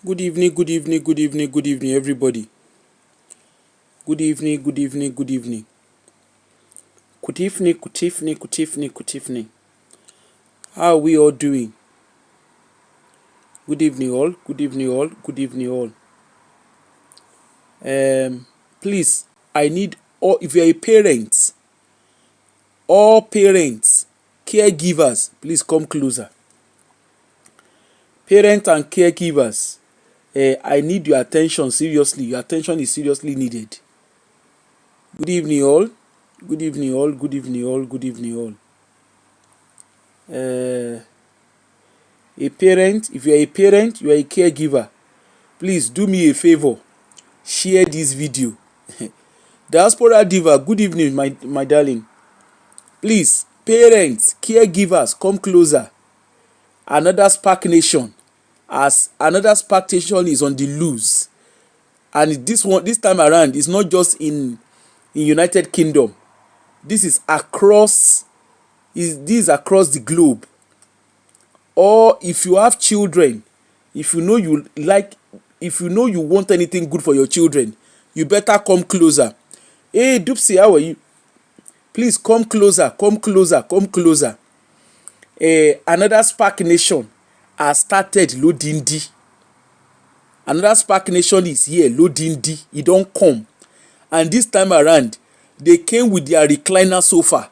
Good evening, good evening, good evening, good evening, everybody. Good evening, good evening, good evening. Good evening, good evening, good evening, good evening. How are we all doing? Good evening, all. Good evening, all. Good evening, all. Please, I need all. If you're a parent, all parents, caregivers, please come closer. Parents and caregivers, I need your attention seriously. Your attention is seriously needed. Good evening, all. Good evening, all. Good evening, all. Good evening, all. A parent, if you are a parent, you are a caregiver, please do me a favor, share this video. Diaspora diva, good evening, my darling. Please, parents, caregivers, come closer. Another Spark Nation, as another Spark Nation is on the loose, and this time around is not just in United Kingdom. This is across across the globe. Or if you have children, if you know you like, if you know you want anything good for your children, you better come closer. Hey Dupsy, how are you? Please come closer, come closer, come closer. Another Spark Nation has started Lodindi. Another Spark Nation is here, Lodindi. E don come, and this time around they came with their recliner sofa.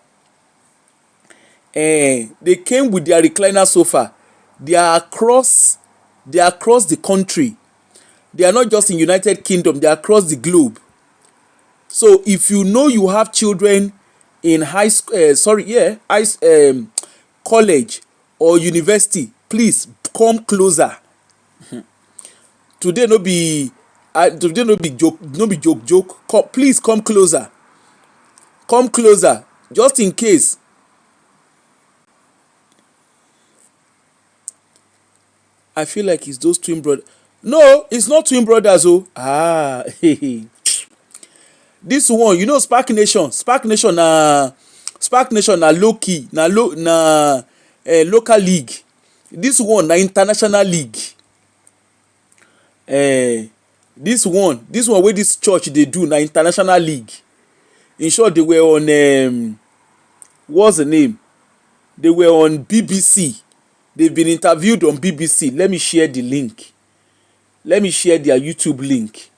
They came with their recliner sofa. They are across the country. They are not just in United Kingdom, they are across the globe. So if you know you have children in high school, college or university, please come closer. Today no be joke. Please come closer. Come closer, just in case. I feel like it's those twin brothers. No, it's not twin brothers. Oh, this one, you know, Spark Nation. Spark Nation na low key, local league. This one na international league. This one wey this church dey do na international league. In short, they were on what's the name? They were on BBC. They've been interviewed on BBC. Let me share the link. Let me share their YouTube link.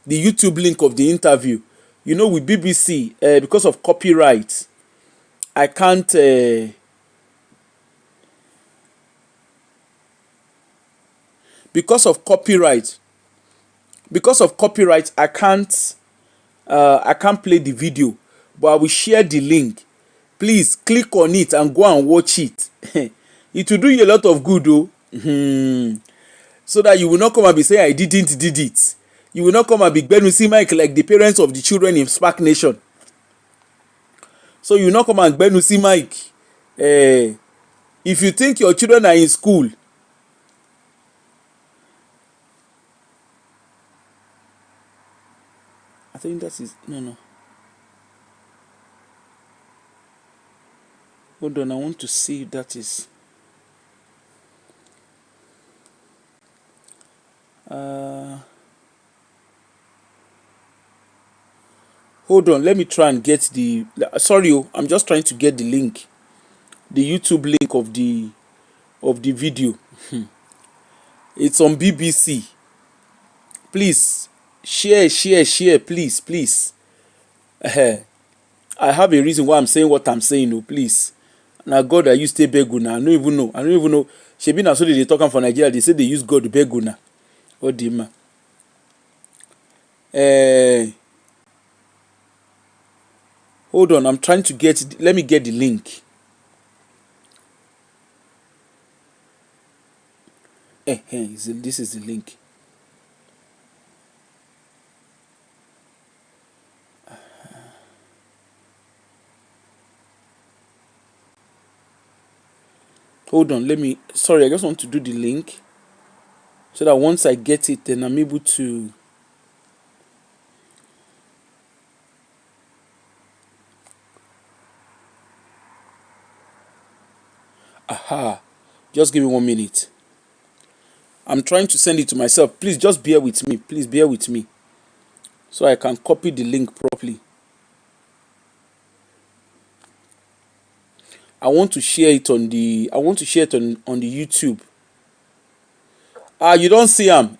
The YouTube link of the interview. You know, with BBC, because of copyright, I can't. Because of copyright, I can't. I can't play the video, but I will share the link. Please click on it and go and watch it. It will do you a lot of good, though. So that you will not come and be saying I didn't did it. You will not come and be Benusi Mike like the parents of the children in Spark Nation. So you will not come and Benusi Mike. If you think your children are in school, I think that is no. Hold on, I want to see if that is. Hold on, let me try and get the. Sorry, I'm just trying to get the link, the YouTube link of the video. It's on BBC. Please share, please. I have a reason why I'm saying what I'm saying. Oh, please. Now God, I use to beg una. I don't even know. Shebi na so they talk am for Nigeria. They say they use God to beg una. Oh, Dima. Hold on, I'm trying to get. Let me get the link. This is the link. Hold on, let me. Sorry, I just want to do the link so that once I get it, then I'm able to. Aha, just give me 1 minute. I'm trying to send it to myself. Please just bear with me. Please bear with me. So I can copy the link properly. I want to share it on the on the YouTube. Ah, you don't see am.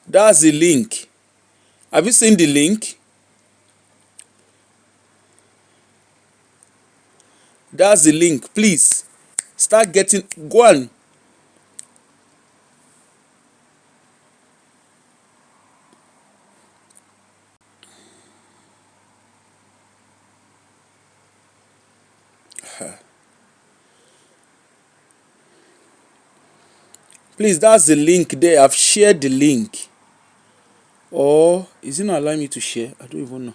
That's the link. Have you seen the link? That's the link. Please start getting, go on. Please, that's the link there. I've shared the link. Or is it not allowing me to share? I don't even know.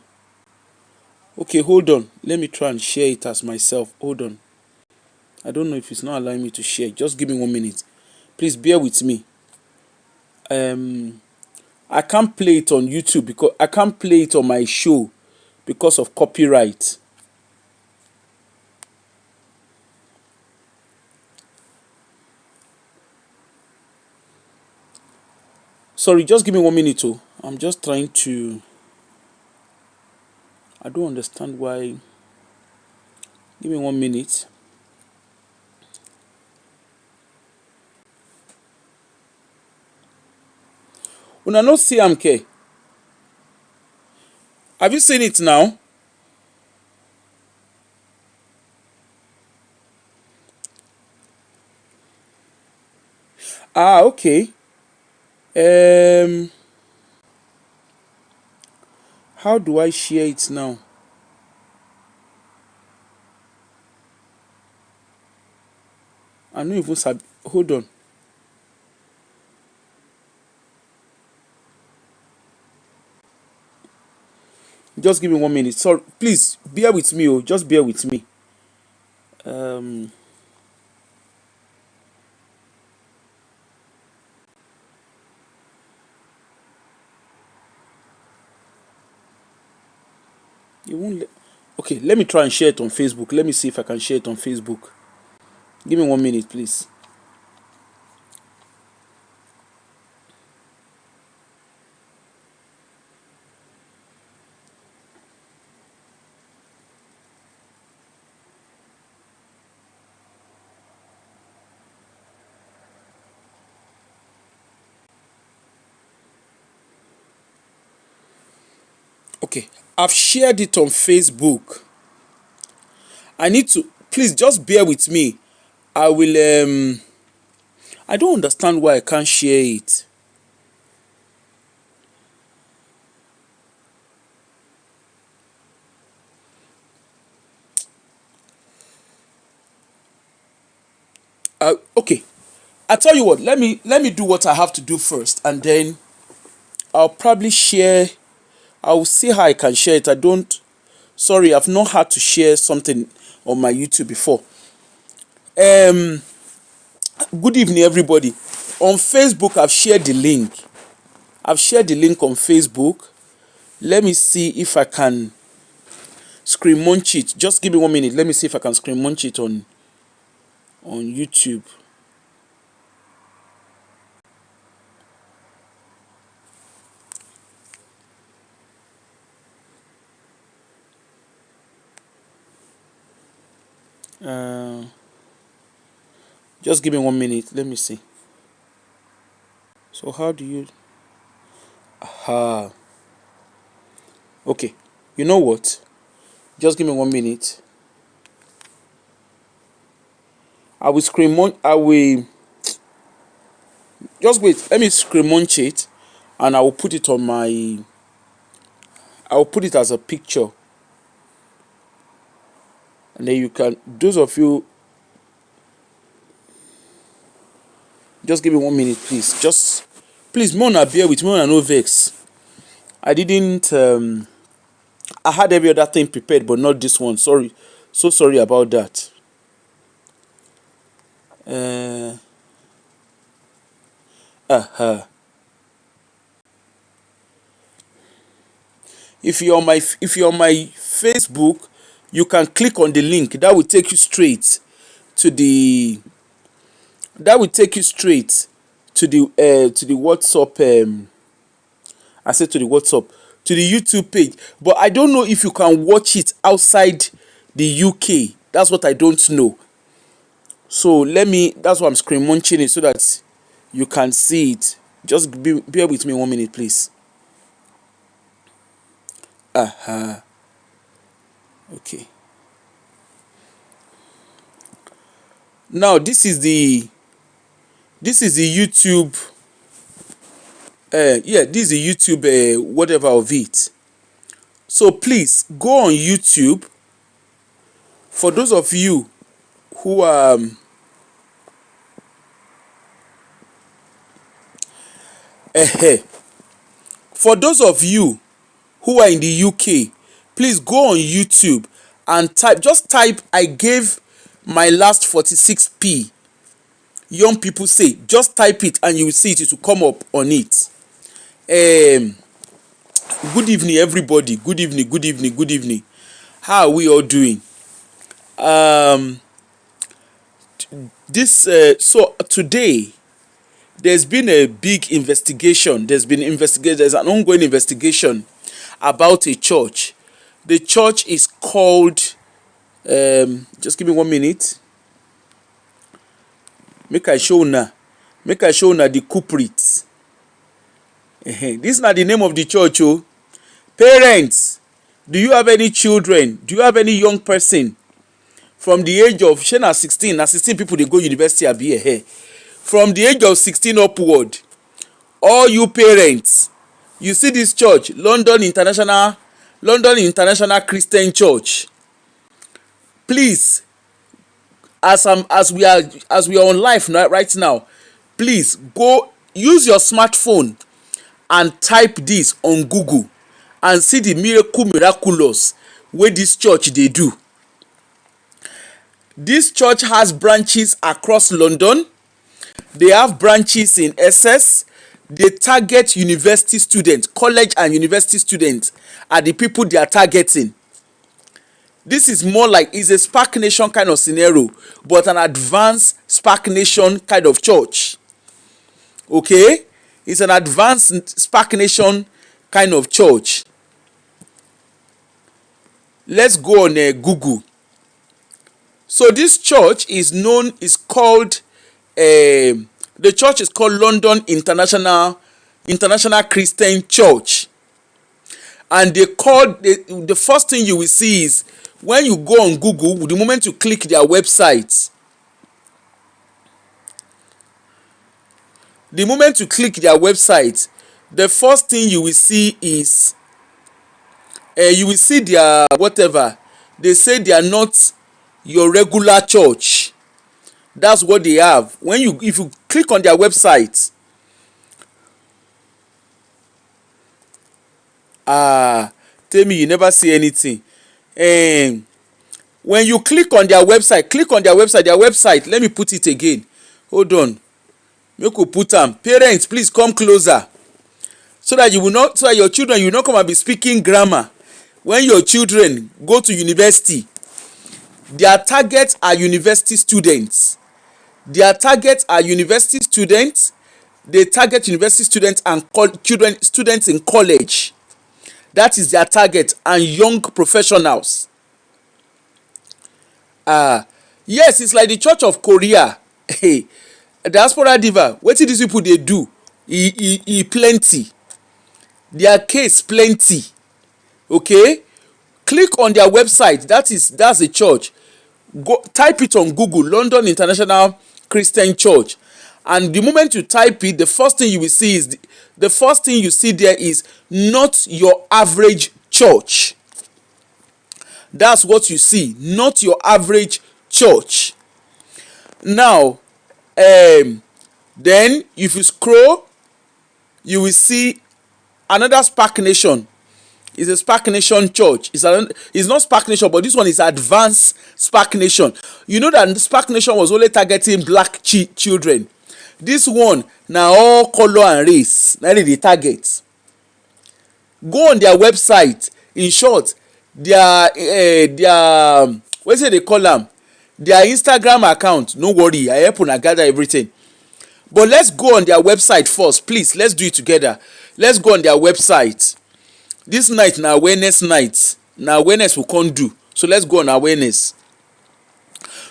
Okay, hold on. Let me try and share it as myself. Hold on. I don't know if it's not allowing me to share. Just give me 1 minute. Please bear with me. I can't play it on YouTube because I can't play it on my show because of copyright. Sorry, just give me 1 minute. Oh, I'm just trying to. I don't understand why. Give me 1 minute. Una no see am ke. Have you seen it now? Ah, okay. How do I share it now? I don't even sabi. Hold on. Just give me 1 minute. Sorry, please bear with me. Oh, just bear with me. Um, you won't. Okay, let me try and share it on Facebook. Let me see if I can share it on Facebook. Give me 1 minute, please. Okay, I've shared it on Facebook. I need to, please just bear with me. I will I don't understand why I can't share it. Okay, I tell you what. Let me do what I have to do first, and then I'll probably share. I'll see how I can share it. I don't. Sorry, I've not had to share something on my YouTube before. Um, Good evening, everybody. On Facebook, I've shared the link. I've shared the link on Facebook. Let me see if I can screen munch it. Just give me 1 minute. Let me see if I can screen munch it on YouTube. Uh, just give me 1 minute. Let me see. So how do you? Okay. You know what? Just give me 1 minute. I will screen munch. I will just wait. Let me screen munch it, and I will put it on my. I will put it as a picture, and then you can. Those of you, just give me 1 minute, please. Just please, Mona, bear with me. Mona, no vex. I didn't. I had every other thing prepared, but not this one. Sorry, so sorry about that. Uh, uh-huh. If you're on my Facebook, you can click on the link that will take you straight to the WhatsApp. I said to the WhatsApp, to the YouTube page. But I don't know if you can watch it outside the UK. That's what I don't know. So that's why I'm screen munching it so that you can see it. Just bear with me 1 minute, please. Okay. Now this is the YouTube. This is the YouTube whatever of it. So please go on YouTube. For those of you who are for those of you who are in the UK, please go on YouTube and type I gave my last 46p. Young people say, just type it and you will see it will come up on it. Good evening, everybody. Good evening. How are we all doing? So today there's been a big investigation. There's an ongoing investigation about a church. The church is called just give me 1 minute. Make I show una the culprits. This is not the name of the church. Oh, parents, do you have any children? Do you have any young person from the age of 16? 16 people they go university abi here. From the age of 16 upward, all you parents, you see this church, London International Christian Church. Please, as we are on live right now, please go use your smartphone and type this on Google and see the miraculous wey this church dey do. This church has branches across London. They have branches in Essex. They target university students, college and university students are the people they are targeting. This is more like it's a Spark Nation kind of scenario, but an advanced Spark Nation kind of church. Okay? It's an advanced Spark Nation kind of church. Let's go on Google. So this church is called the church is called London International Christian Church. And the first thing you will see is when you go on Google, the moment you click their website, the first thing you will see is you will see their whatever. They say they are not your regular church. That's what they have. If you click on their website, tell me you never see anything. When you click on their website, let me put it again. Hold on. Make we put am. Parents, please come closer. So that your children, you will not come and be speaking grammar. When your children go to university, their targets are university students. They target university students and students in college. That is their target, and young professionals. Yes, it's like the Church of Korea. Hey, diaspora diva, wetin these people dey do? E plenty. Their case plenty. Okay? Click on their website. That's a church. Go type it on Google, London International Christian Church. And the moment you type it, the first thing you see there is not your average church. That's what you see, not your average church. Now, then if you scroll, you will see another Spark Nation. It's a Spark Nation church. It's not Spark Nation, but this one is advanced Spark Nation. You know that Spark Nation was only targeting black children. This one now all color and race. Now they target. Go on their website. In short, their wetin say they call am, their Instagram account. No worry, I help una gather everything. But let's go on their website first, please. Let's do it together. Let's go on their website. This night na awareness night. Na awareness we can't do. So let's go on awareness.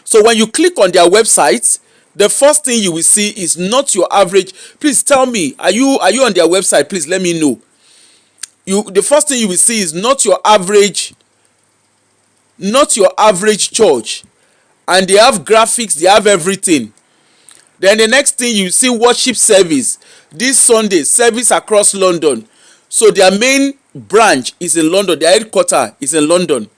So when you click on their website, the first thing you will see is not your average. Please tell me, are you on their website? Please let me know. The first thing you will see is not your average church, and they have graphics, they have everything. Then the next thing you see, worship service this Sunday, service across London. So their main branch is in London, their headquarters is in London.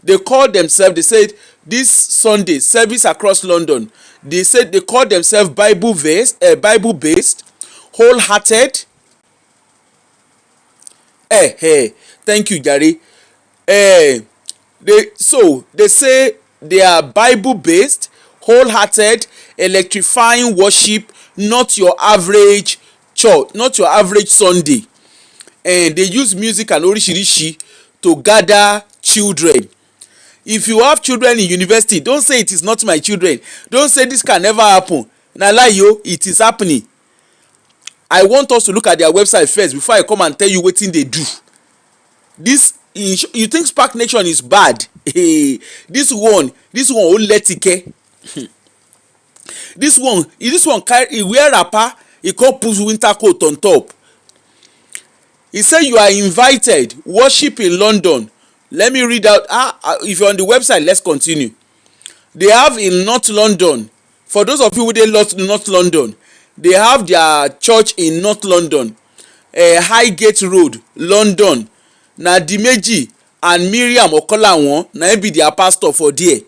They call themselves, they said this Sunday service across London. They said they call themselves Bible based, wholehearted. Thank you, Gary. They say they are Bible based, wholehearted, electrifying worship, not your average church, not your average Sunday. And they use music and orishirishi to gather children. If you have children in university, don't say it is not my children. Don't say this can never happen. Na lie yo, it is happening. I want us to look at their website first before I come and tell you wetin they do. You think Spark Nation is bad? This one oletike. This one carry, he wear wrapper, he come put winter coat on top. He say you are invited, worship in London. Let me read out. If you're on the website, let's continue. They have in North London. For those of you who dey North London, they have their church in North London, Highgate Road, London. Na Dimeji and Miriam Okolawon na be their pastor for there.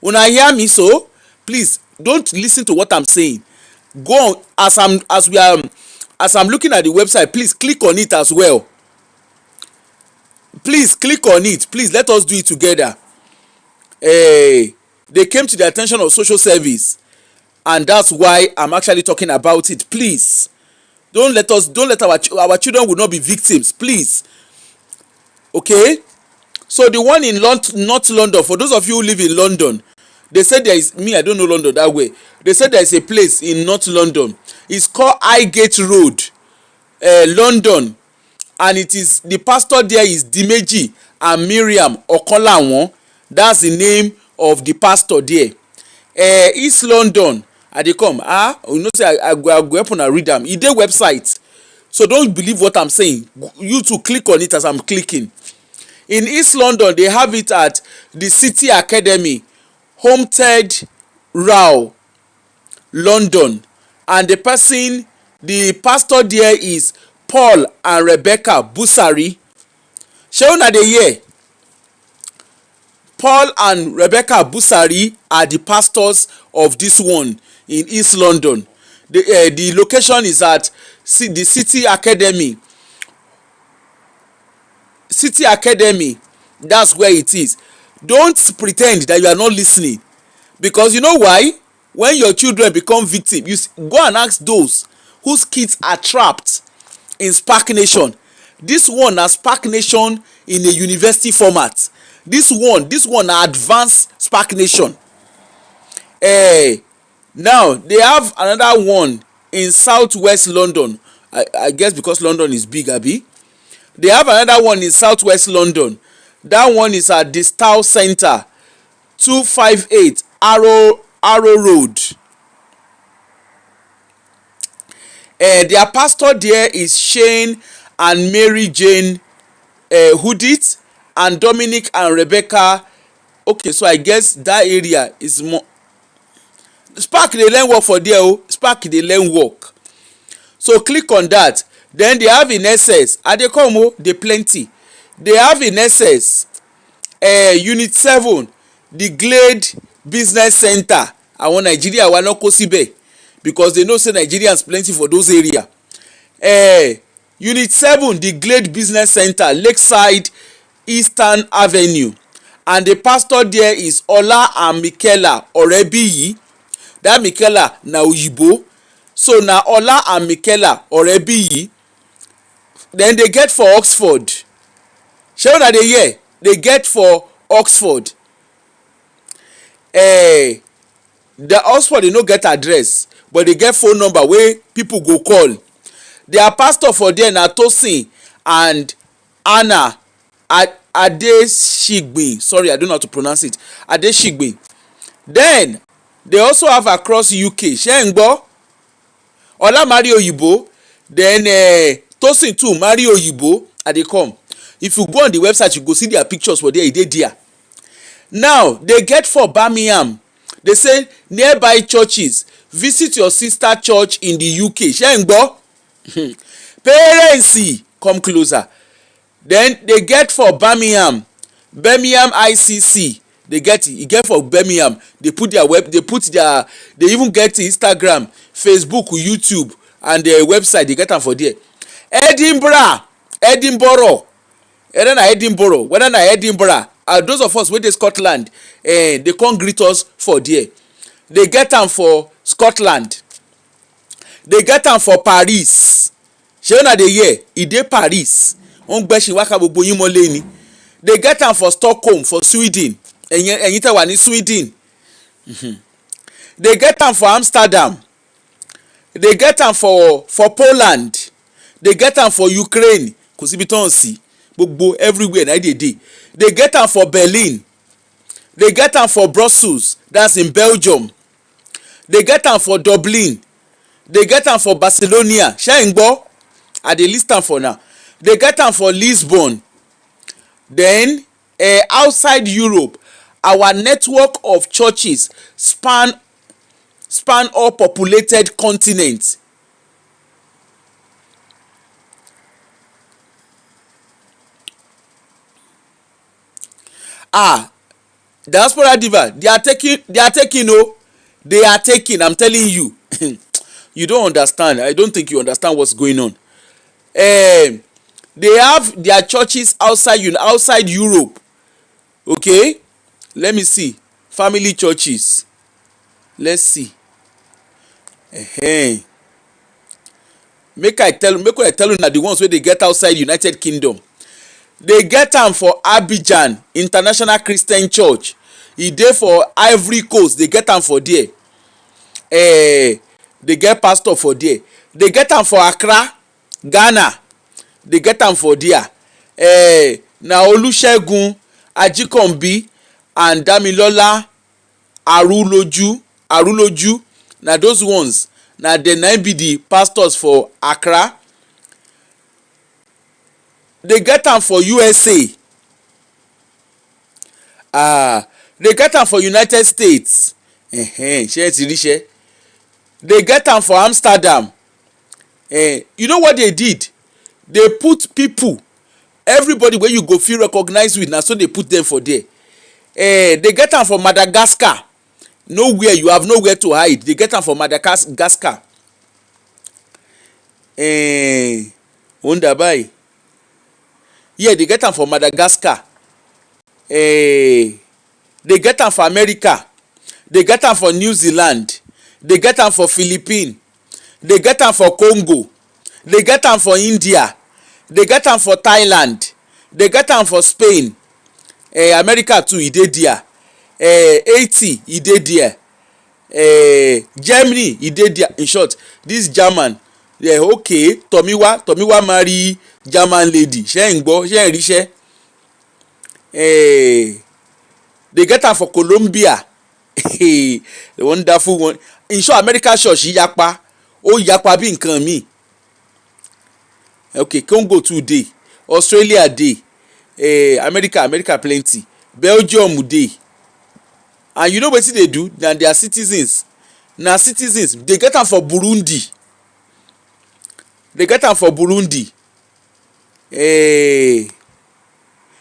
Una hear me so? Please don't listen to what I'm saying. Go on as I'm looking at the website. Please click on it as well. Please click on it. Please let us do it together. They came to the attention of social service, and that's why I'm actually talking about it. Please don't let our children will not be victims, please. Okay, so the one in North London, for those of you who live in London, they said there is, I don't know London that way. They said there is a place in North London. It's called Highgate Road, London, and it is, the pastor there is Dimeji and Miriam Okolawon. That's the name of the pastor there. East London, I dey come. You know say I go up and read them. E dey website, so don't believe what I'm saying. You to click on it as I'm clicking. In East London, they have it at the City Academy, Homestead Row, London, and the pastor there is Paul and Rebecca Busari. Shey una dey hear? Paul and Rebecca Busari are the pastors of this one in East London. The location is at the City Academy. City Academy, that's where it is. Don't pretend that you are not listening, because you know why? When your children become victims, you go and ask those whose kids are trapped in Spark Nation. This one na Spark Nation in a university format. This one na advanced Spark Nation. Now they have another one in Southwest London. I guess because London is big, abi. They have another one in Southwest London. That one is at the Style Center, 258 Arrow Road. Their pastor there is Shane and Mary Jane Hoodit, and Dominic and Rebecca. Okay, so I guess that area is more. Spark dey learn work for there. Spark dey learn work. So click on that. Then they have in SS, and they come they plenty. They have in SS Unit 7, the Glade Business Center. Àwọn Nigeria wa no kó síbẹ̀, because they know say Nigerians plenty for those area. Unit 7, the Glade Business Center, Lakeside Eastern Avenue, and the pastor there is Ola and Michaela Orebiyi. That Michaela na Oyibo, so na Ola and Michaela Orebiyi. Then they get for Oxford. Shey una dey hear? they get for Oxford. The Oxford dey no get address but they get phone number wey people go call. Their pastor for there na Tosin and Anna Adeshigbe. Sorry, I don't know how to pronounce it. Adeshigbe. Then they also have across UK. Ṣé ń gbọ́? Ọlá marry Oyibo. Then Tosin too marry Oyibo. And they come. If you go on the website, you go see their pictures for there. E dey there. Now they get for Birmingham. They say nearby churches, visit your sister church in the UK. Ṣé ń gbọ́? Parents come closer. Then they get for Birmingham ICC. They get it. You get for Birmingham. They put their they even get Instagram, Facebook, YouTube, and their website. They get them for there. Edinburgh, whether na Edinburgh, those of us wey dey Scotland, they come greet us for there. They get am for Scotland. They get am for Paris. Ṣé una dey hear? E dey Paris. Wọ́n gbẹ́sìn wákà gbogbo yín mọ́lé ni. They get am for Stockholm for Sweden. Ẹ̀yin tẹ́ wà ní Sweden. They get am for Amsterdam. They get am for Poland. They get am for Ukraine. Kò síbi tó ń sí. Gbogbo everywhere na dey dey. They get am for Berlin. They get am for Brussels. That's in Belgium. They get am for Dublin. They get am for Barcelona. Ṣé ń gbọ́? I dey list am for now. They get am for Lisbon. Then outside Europe, our network of churches span all populated continents. Diaspora Diva, they are taking, I'm telling you. You don't understand. I don't think you understand what's going on. They have their churches outside Europe. Okay, let me see. Family churches. Let's see. Make I tell you na the ones wey they get outside United Kingdom. They get am for Abidjan International Christian Church. E dey for Ivory Coast. They get am for there. They get pastor for there. They get am for Accra, Ghana. They get am for there. Na Olusegun Ajikonbi and Damilola Aruloju. Na those ones. Na dem na be the pastors for Accra. They get am for USA. They get am for United States. Ṣé ti ríṣẹ́? They get am for Amsterdam. You know what they did? They put people, everybody wey you go fit recognize with, na so they put them for there. They get am for Madagascar. Nowhere, you have nowhere to hide. They get am for Madagascar. Wonder buy. Yeah, they get am for Madagascar. They get am for America. They get am for New Zealand. They get am for Philippines. They get am for Congo. They get am for India. They get am for Thailand. They get am for Spain. America too, e dey there. Haiti, e dey there. Germany, e dey there. In short, this German, okay, Tomiwa marry German lady. Ṣé ń gbọ́? Ṣé ń ríṣẹ́? They get am for Colombia. The wonderful one. In short, America church yapa. Ó yapa bí nǹkan mi. Okay, Congo too dey. Australia dey. America plenty. Belgium dey. And you know wetin they do? Na their citizens. Na citizens. They get am for Burundi. They get am for Burundi. They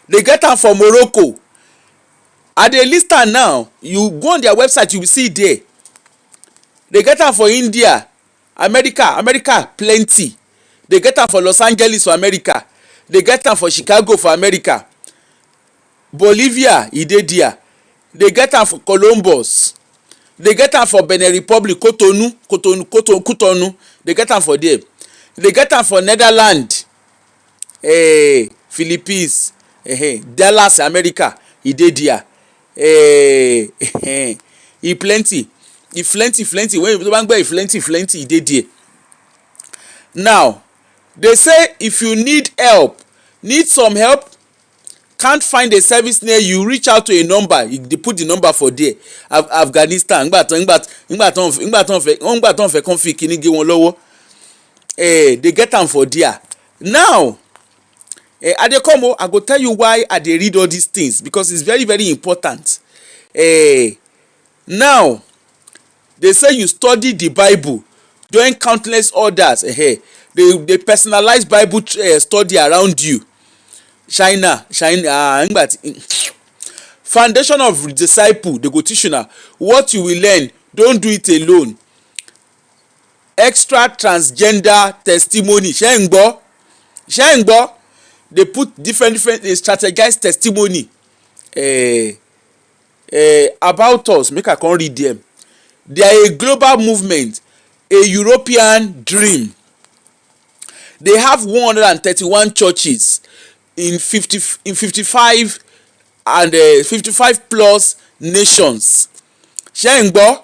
get am for Morocco. I dey list am now. You go on their website, you will see there. They get am for India. America plenty. They get am for Los Angeles for America. They get am for Chicago for America. Bolivia, e dey there. They get am for Columbus. They get am for Benin Republic, Cotonou. They get am for there. They get am for Netherlands, Philippines, Dallas America e dey there. E plenty when you wan gbọ́ e plenty e dey there. Now they say if you need some help, can't find a service near you, reach out to a number. They put the number for there. Afghanistan ngbà tán fẹ́ kàn fi kíní gé wọn lọ́wọ́, they get am for there. Now I dey come I go tell you why I dey read all these things, because it's very very important. Now they say you study the Bible, join countless others. They personalize Bible study around you. China foundation of disciple, they go teach you now what you will learn. Don't do it alone. Extra transgender testimony, ṣé ń gbọ́, they put different strategized testimony about us. Make I come read them. They are a global movement, a European dream. They have 131 churches in 55 plus nations. Ṣé ń gbọ́?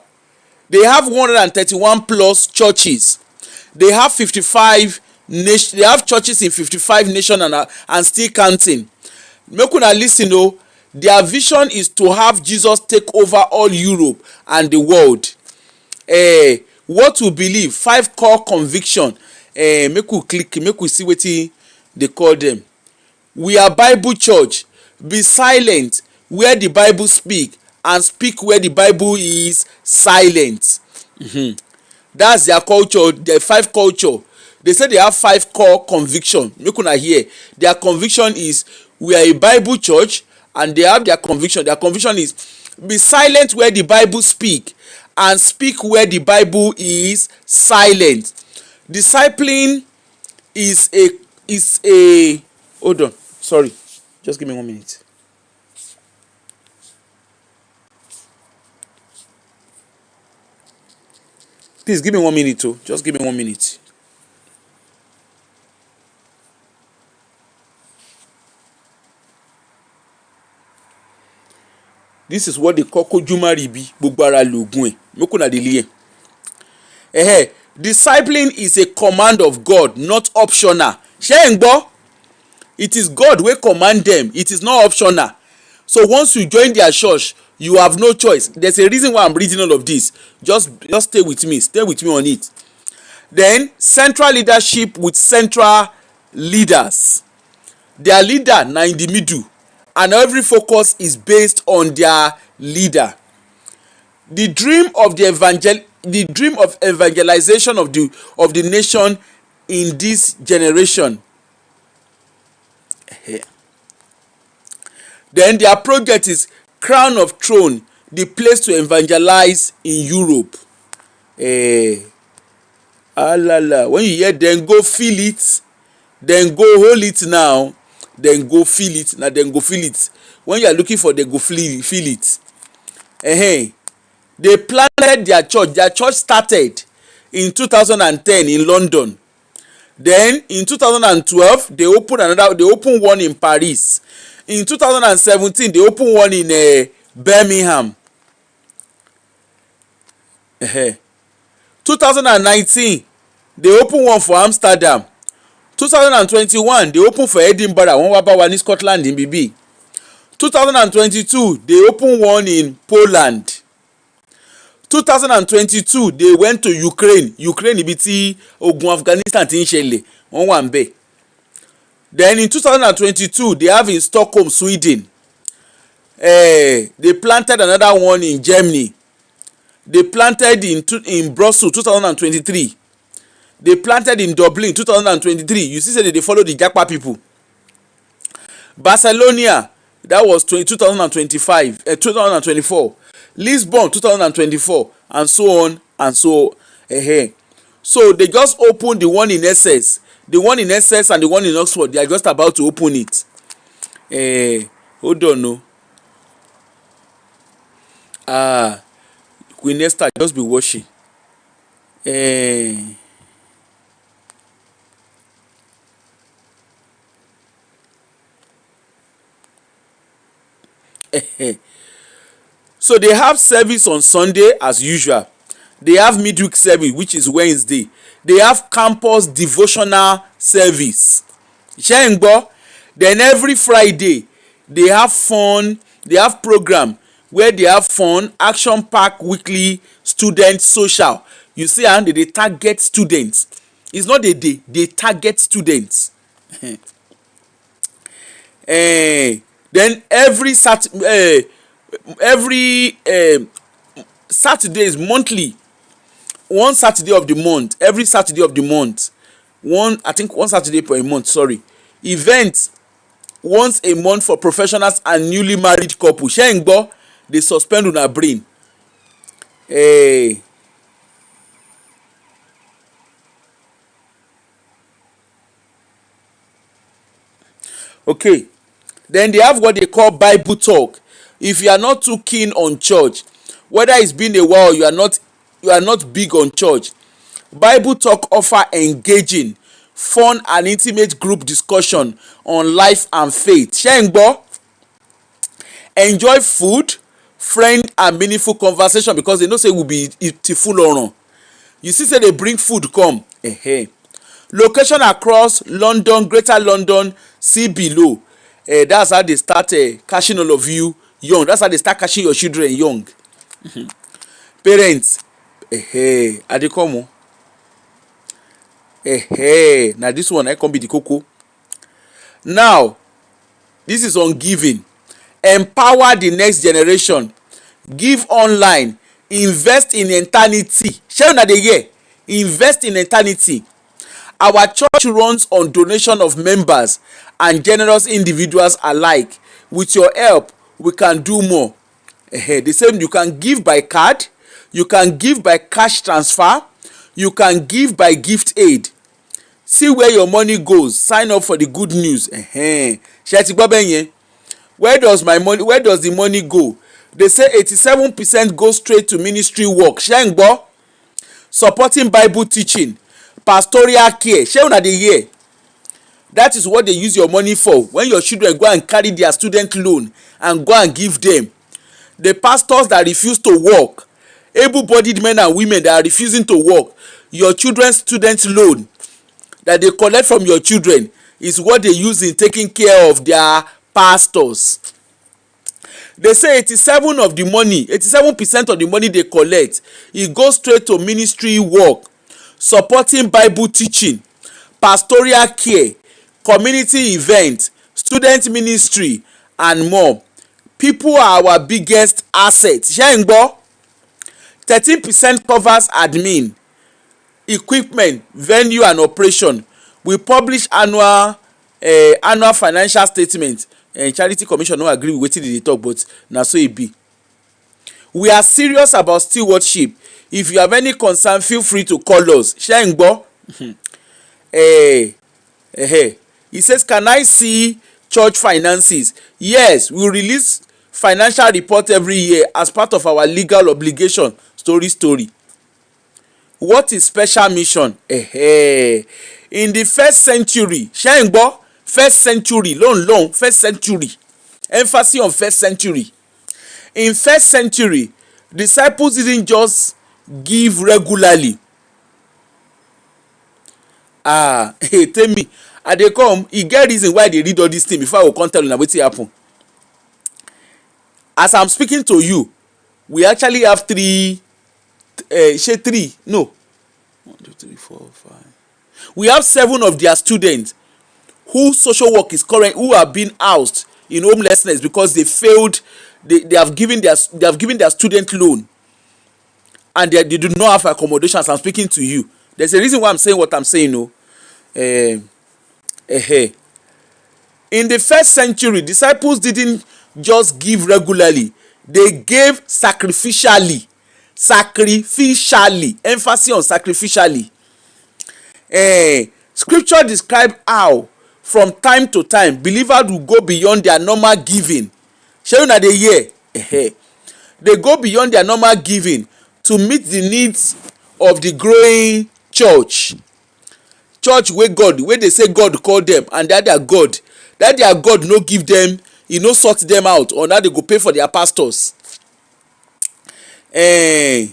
They have 131 plus churches. They have 55 They have churches in 55 nations and still counting. Make una listen o. Their vision is to have Jesus take over all Europe and the world. What we believe, 5 core conviction. Make we see wetin they call them. We are Bible church. Be silent where the Bible speak, and speak where the Bible is silent. That's their culture, their 5 culture. They say they have 5 core conviction. Make una hear. Their conviction is we are a Bible church, and they have their conviction. Their conviction is be silent where the Bible speak, and speak where the Bible is silent. Discipling is a hold on, sorry, just give me 1 minute. Please give me 1 minute too. Just give me 1 minute. This is what they call kojumaribi, gbogbo ara lògùn ẹ̀. Make una dey hear. Discipling is a command of God, not optional. Ṣé ń gbọ́? It is God wey command them. It is not optional. So once you join their church, you have no choice. There's a reason why I'm reading all of this. Just stay with me on it. Then central leadership with central leaders. Their leader na in the middle, and every focus is based on their leader. The dream of evangelization of the nation in this generation. Then their project is Crown of Throne, the place to evangelize in Europe. When you hear then go feel it, then go hold it now, then go feel it. Now then go feel it. When you are looking for, then go feel it. They planted their church. Their church started in 2010 in London. Then in 2012 they opened one in Paris. In 2017 they opened one in Birmingham. 2019 they opened one for Amsterdam. 2021 they opened for Edinburgh, wọ́n wá bá wa ní Scotland in BB. 2022 they opened one in Poland. 2022 they went to Ukraine ibi tí ogun Afghanistan ti ń ṣẹlẹ̀, wọ́n wà ń bẹ̀. Then in 2022 they have in Stockholm, Sweden. They planted another one in Germany. They planted in Brussels 2023. They planted in Dublin 2023. You see say they follow the Japa people. Barcelona, that was 2024. Lisbon 2024, and so on and so ahead. So they just opened the one in Essex. The one in Essex and the one in Oxford, they are just about to open it. Hold on, no. Queen Esther, just be watching. So they have service on Sunday as usual. They have midweek service, which is Wednesday. They have campus devotional service. Shengbo. Then every Friday they have fun. They have program where they have fun, action pack weekly student social. You see, and they target students. It's not they target students. Then every Saturday is monthly. One Saturday of the month, every Saturday of the month, one Saturday per month, sorry, event once a month for professionals and newly married couple. Shengbo, they suspend una brain. Okay, then they have what they call Bible talk. If you are not too keen on church, whether it's been a while, you are not big on church, Bible talk offer engaging, fun and intimate group discussion on life and faith. Shengbo, enjoy food, friend and meaningful conversation, because they know say we be full on. You see say they bring food come. Location across London, Greater London, see below. That's how they start catching all of you young. That's how they start catching your children young. Parents, adekomo. Now this one I can be the cocoa. Now, this is on giving. Empower the next generation. Give online. Invest in eternity. Share una dey hear? Invest in eternity. Our church runs on donation of members and generous individuals alike. With your help, we can do more. The same, you can give by card, you can give by cash transfer, you can give by gift aid. See where your money goes. Sign up for the good news. Ṣé ti gbọ́ bẹ́ẹ̀ yẹn? Where does the money go? They say 87% goes straight to ministry work. Ṣé ń gbọ́? Supporting Bible teaching, pastoral care. Ṣé una dey hear? That is what they use your money for. When your children go and carry their student loan and go and give them. The pastors that refuse to work, able-bodied men and women that are refusing to work, your children's student loan that they collect from your children is what they use in taking care of their pastors. They say 87% of the money they collect, it goes straight to ministry work, supporting Bible teaching, pastoral care, community event, student ministry and more. People are our biggest asset. Ṣé ń gbọ́? 13% covers admin, equipment, venue and operation. We publish annual financial statement. Charity commission no agree with wetin dey talk, but na so e be. We are serious about stewardship. If you have any concern, feel free to call us. Ṣé ń gbọ́? He says, can I see church finances? Yes, we release financial report every year as part of our legal obligation. Story. What is special mission? In the first century, ṣé ń gbọ́? First century, long, first century. Emphasis on first century. In first century, disciples didn't just give regularly. Tell me, I dey come, e get reason why I dey read all this thing before I go come tell una wetin happen. As I'm speaking to you, we actually have three. No, 1, 2, 3, 4, 5. We have 7 of their students whose social work is current, who are being housed in homelessness because they failed. They have given their student loan, and they do not have accommodation. As I'm speaking to you, there's a reason why I'm saying what I'm saying. No, in the first century, disciples didn't just give regularly; they gave sacrificially. Emphasis on sacrificially. Scripture describe how from time to time believers will go beyond their normal giving. Shey una dey hear? They go beyond their normal giving to meet the needs of the growing church wey they say God call them, and that their God no give them e no sort them out on how they go pay for their pastors. They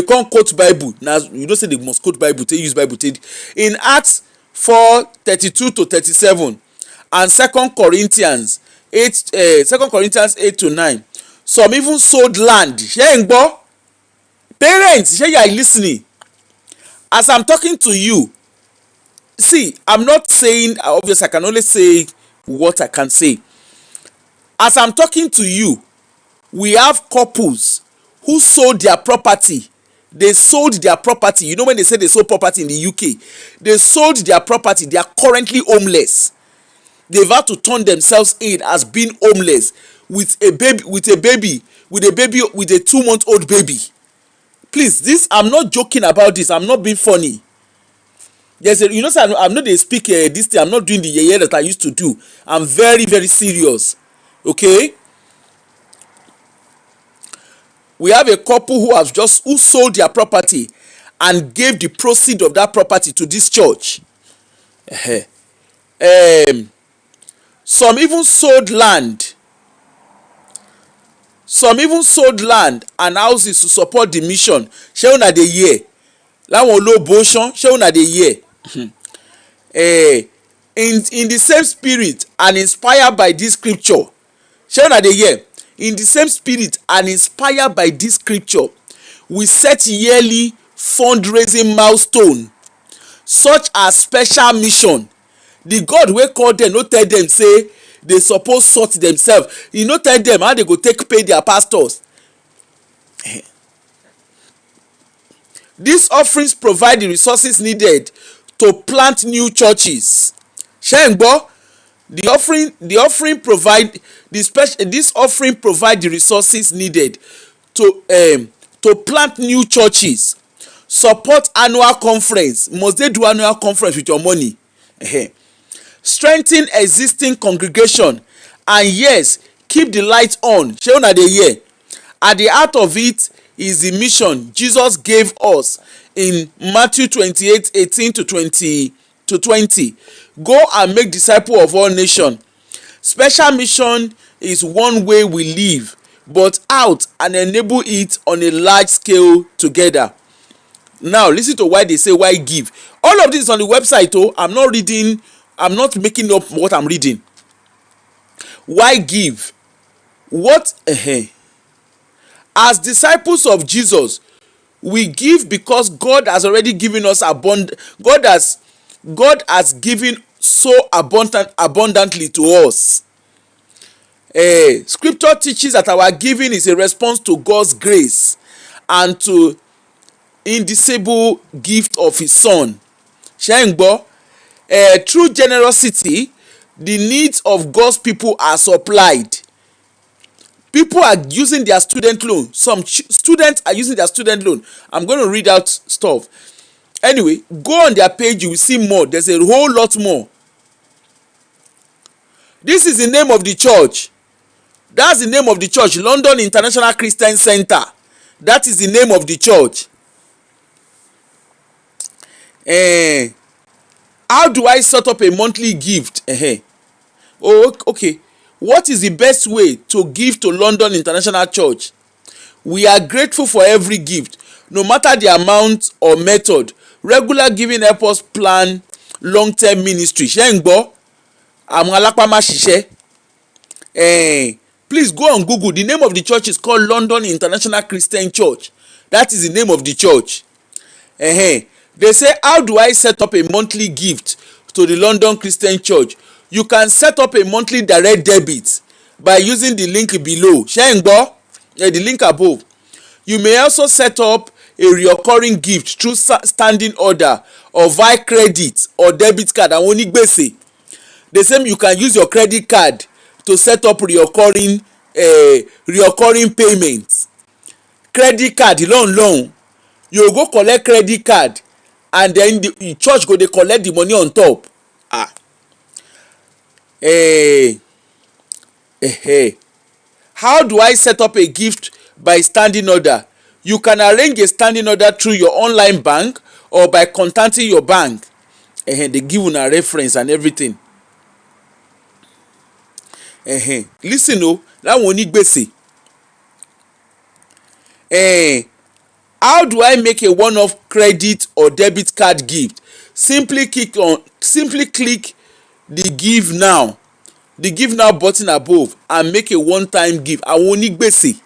can't quote Bible. Now you know say they must quote Bible, they use Bible. In Acts 4:32-37 and 2 Corinthians 8-9, some even sold land. Parents, shey you are listening. As I'm talking to you, see, I'm not saying, obviously I can only say what I can say. As I'm talking to you, we have couples who sold their property. They sold their property. You know when they say they sold property in the UK, they sold their property. They are currently homeless. They've had to turn themselves in as being homeless with a 2-month-old baby. Please, this, I'm not joking about this. I'm not being funny. There's a, you know, I'm not, they speak this thing. I'm not doing the yeye that I used to do. I'm very, very serious. Okay. We have a couple who sold their property and gave the proceeds of that property to this church. Some even sold land. Some even sold land and houses to support the mission. Shey una dey hear? Láwọn olóòbó ṣán, shey una dey hear? In the same spirit and inspired by this scripture, shey una dey hear? In the same spirit and inspired by this scripture, we set yearly fundraising milestone such as special mission. The God wey call them no tell them say they suppose sort themselves. He no tell them how they go take pay their pastors. These offerings provide the resources needed to plant new churches. Shey n gbọ́? This offering provide the resources needed to plant new churches, support annual conference. Must they do annual conference with your money? Strengthen existing congregation, and yes, keep the light on. Shey una dey hear? At the heart of it is the mission Jesus gave us in Matthew 28:18-20. Go and make disciples of all nations. Special mission is one way we live, but out and enable it on a large scale together. Now listen to why they say why give. All of this is on the website. I'm not making up what I'm reading. Why give? What? As disciples of Jesus, we give because God has already given us God has given so abundantly to us. Scripture teaches that our giving is a response to God's grace and to indivisible gift of his son. Shey n gbọ́? Through generosity, the needs of God's people are supplied. People are using their student loan. Some students are using their student loan. I'm going to read out stuff. Anyway, go on their page, you will see more. There's a whole lot more. This is the name of the church. That's the name of the church, London International Christian Center. That is the name of the church. How do I set up a monthly gift? Oh, okay. What is the best way to give to London International Church? We are grateful for every gift, no matter the amount or method. Regular giving help us plan long-term ministry. Ṣé ń gbọ́? Àwọn alápá má ṣiṣẹ́. Please go on Google. The name of the church is called London International Christian Church. That is the name of the church. They say, how do I set up a monthly gift to the London Christian Church? You can set up a monthly direct debit by using the link below. Ṣé ń gbọ́? The link above. You may also set up a recurring gift through standing order or via credit or debit card. Àwọn onígbèsè. The same, you can use your credit card to set up recurring payments. Credit card loan. You go collect credit card and then the church go dey collect the money on top. How do I set up a gift by standing order? You can arrange a standing order through your online bank or by contacting your bank. They give una reference and everything. Listen o, láwọn onígbèsè. How do I make a one-off credit or debit card gift? Simply click the give now button above and make a one-time gift. Àwọn onígbèsè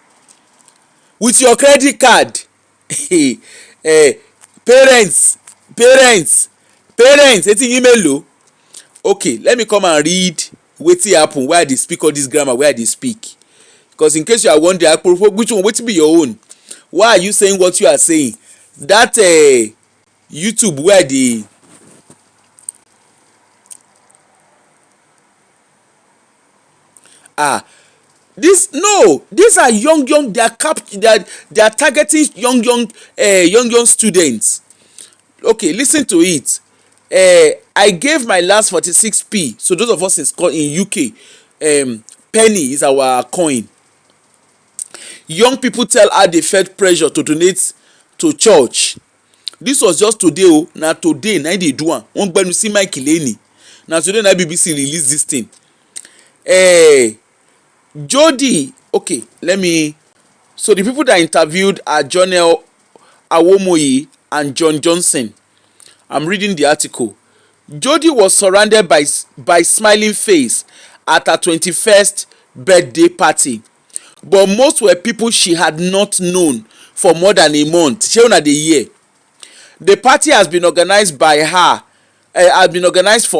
with your credit card. Parents wetin yín mélòó? Okay, let me come and read wetin happen wey I dey speak all this grammar wey I dey speak, because in case you are wondering which one wetin be your own, why are you saying what you are saying? That YouTube wey I dey these are young they are targeting young students. Okay, listen to it. I gave my last 46p. So those of us in UK, penny is our coin. Young people tell how they felt pressure to donate to church. This was just today o, na today na dey do am. Wọ́n gbẹ́nu sí Mike lẹ́ni. Na today na BBC release this thing. Jody, okay, so the people that interviewed are Jonel Awomoyi and John Johnson. I'm reading the article. Jody was surrounded by smiling face at her 21st birthday party, but most were people she had not known for more than a month. Shey una dey hear? The party has been organized for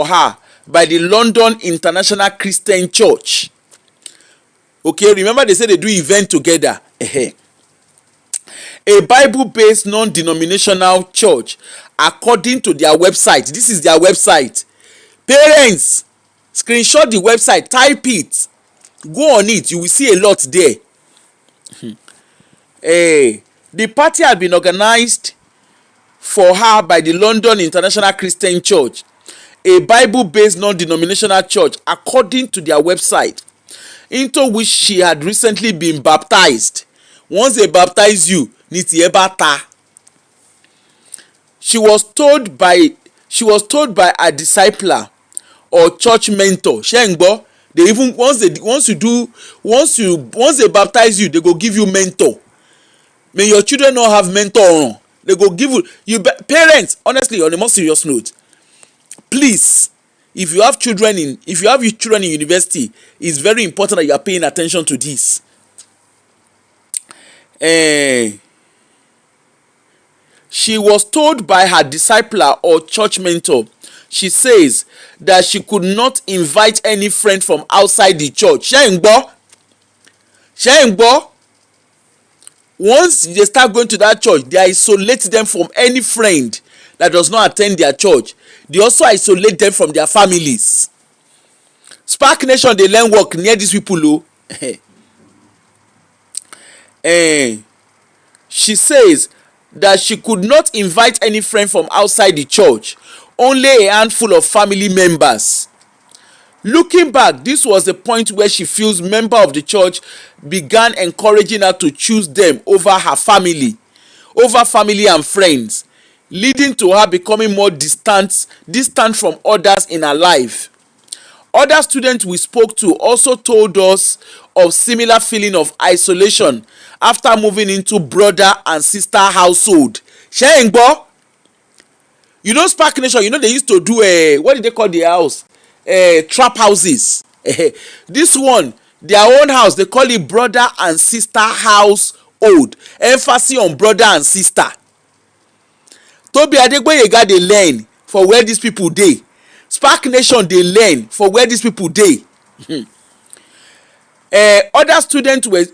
her by the London International Christian Church. Okay, remember they say they do event together. A Bible-based non-denominational church, according to their website. This is their website. Parents, screenshot the website, type it, go on it, you will see a lot there. The party had been organized for her by the London International Christian Church, a Bible-based non-denominational church, according to their website, into which she had recently been baptized. Once they baptize you, ní tiẹ̀ bá ta. She was told by a discipler or church mentor. Ṣé ń gbọ́? They even once they baptize you, they go give you mentor. May your children not have mentor. They go give you parents. Honestly, on a more serious note, please, if you have children in university, it's very important that you are paying attention to this. She was told by her discipler or church mentor, she says, that she could not invite any friend from outside the church. Ṣé ń gbọ́? Once they start going to that church, they isolate them from any friend that does not attend their church. They also isolate them from their families. Spark Nation, they learn work near these people. She says that she could not invite any friend from outside the church, only a handful of family members. Looking back, this was the point where she feels members of the church began encouraging her to choose them over family and friends, leading to her becoming more distant from others in her life. Other students we spoke to also told us of similar feeling of isolation after moving into brother and sister household. Ṣé ń gbọ́? You know Spark Nation, they used to do what did they call the house? Trap houses. This one, their own house, they call it brother and sister household. Emphasis on brother and sister. Tobi Adegboyega dey learn for where these people dey. Spark Nation dey learn for where these people dey. Other students we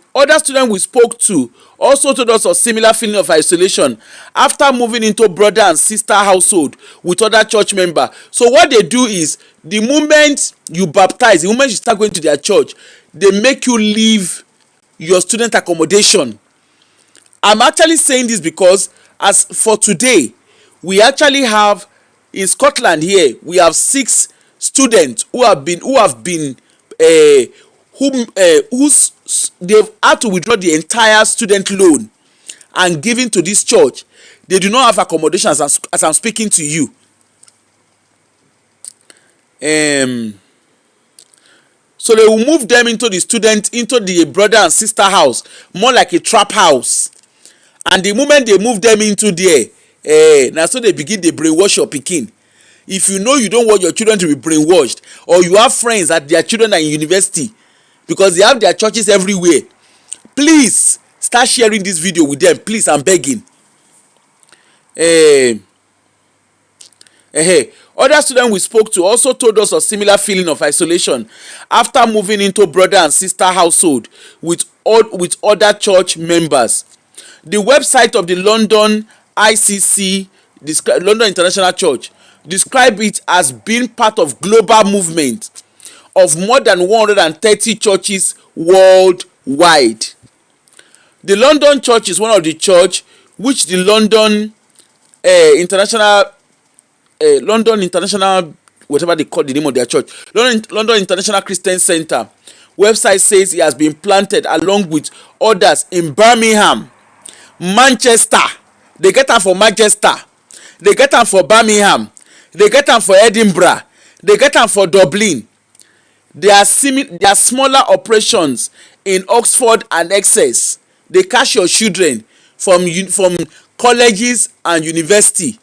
spoke to also told us a similar feeling of isolation after moving into brother and sister household with other church members. So what they do is, the moment you baptize, the moment you start going to their church, they make you leave your student accommodation. I'm actually saying this because as for today, we actually have in Scotland here, we have 6 students who they've had to withdraw the entire student loan and give it to this church. They do not have accommodations as I'm speaking to you. So they will move them into the brother and sister house, more like a trap house. And the moment they move them into there, now so they begin the brainwash your pikin. If you know you don't want your children to be brainwashed, or you have friends that their children are in university, because they have their churches everywhere, please start sharing this video with them. Please, I'm begging. Other students we spoke to also told us a similar feeling of isolation after moving into brother and sister household with other church members. The website of the London ICC, London International Church, described it as being part of global movement of more than 130 churches worldwide. The London Church is one of the church which the London International, whatever they call the name of their church, London International Christian Center website says it has been planted along with others in Birmingham, Manchester. They get am for Manchester, they get am for Birmingham, they get am for Edinburgh, they get am for Dublin. There are smaller operations in Oxford and Essex. They catch your children from colleges and university.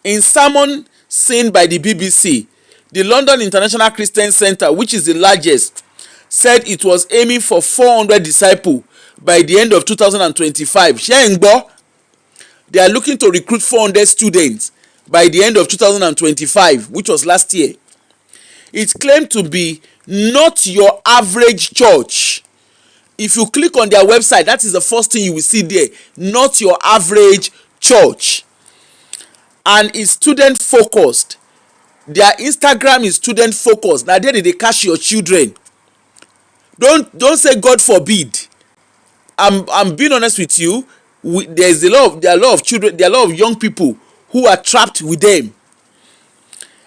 In sermon seen by the BBC, the London International Christian Center, which is the largest, said it was aiming for 400 disciples by the end of 2025. They are looking to recruit 400 students by the end of 2025, which was last year. It claimed to be not your average church. If you click on their website, that is the first thing you will see there. Not your average church. And it's student focused. Their Instagram is student focused. Now there they catch your children. Don't say God forbid. I'm being honest with you. There are a lot of children, there are a lot of young people who are trapped with them.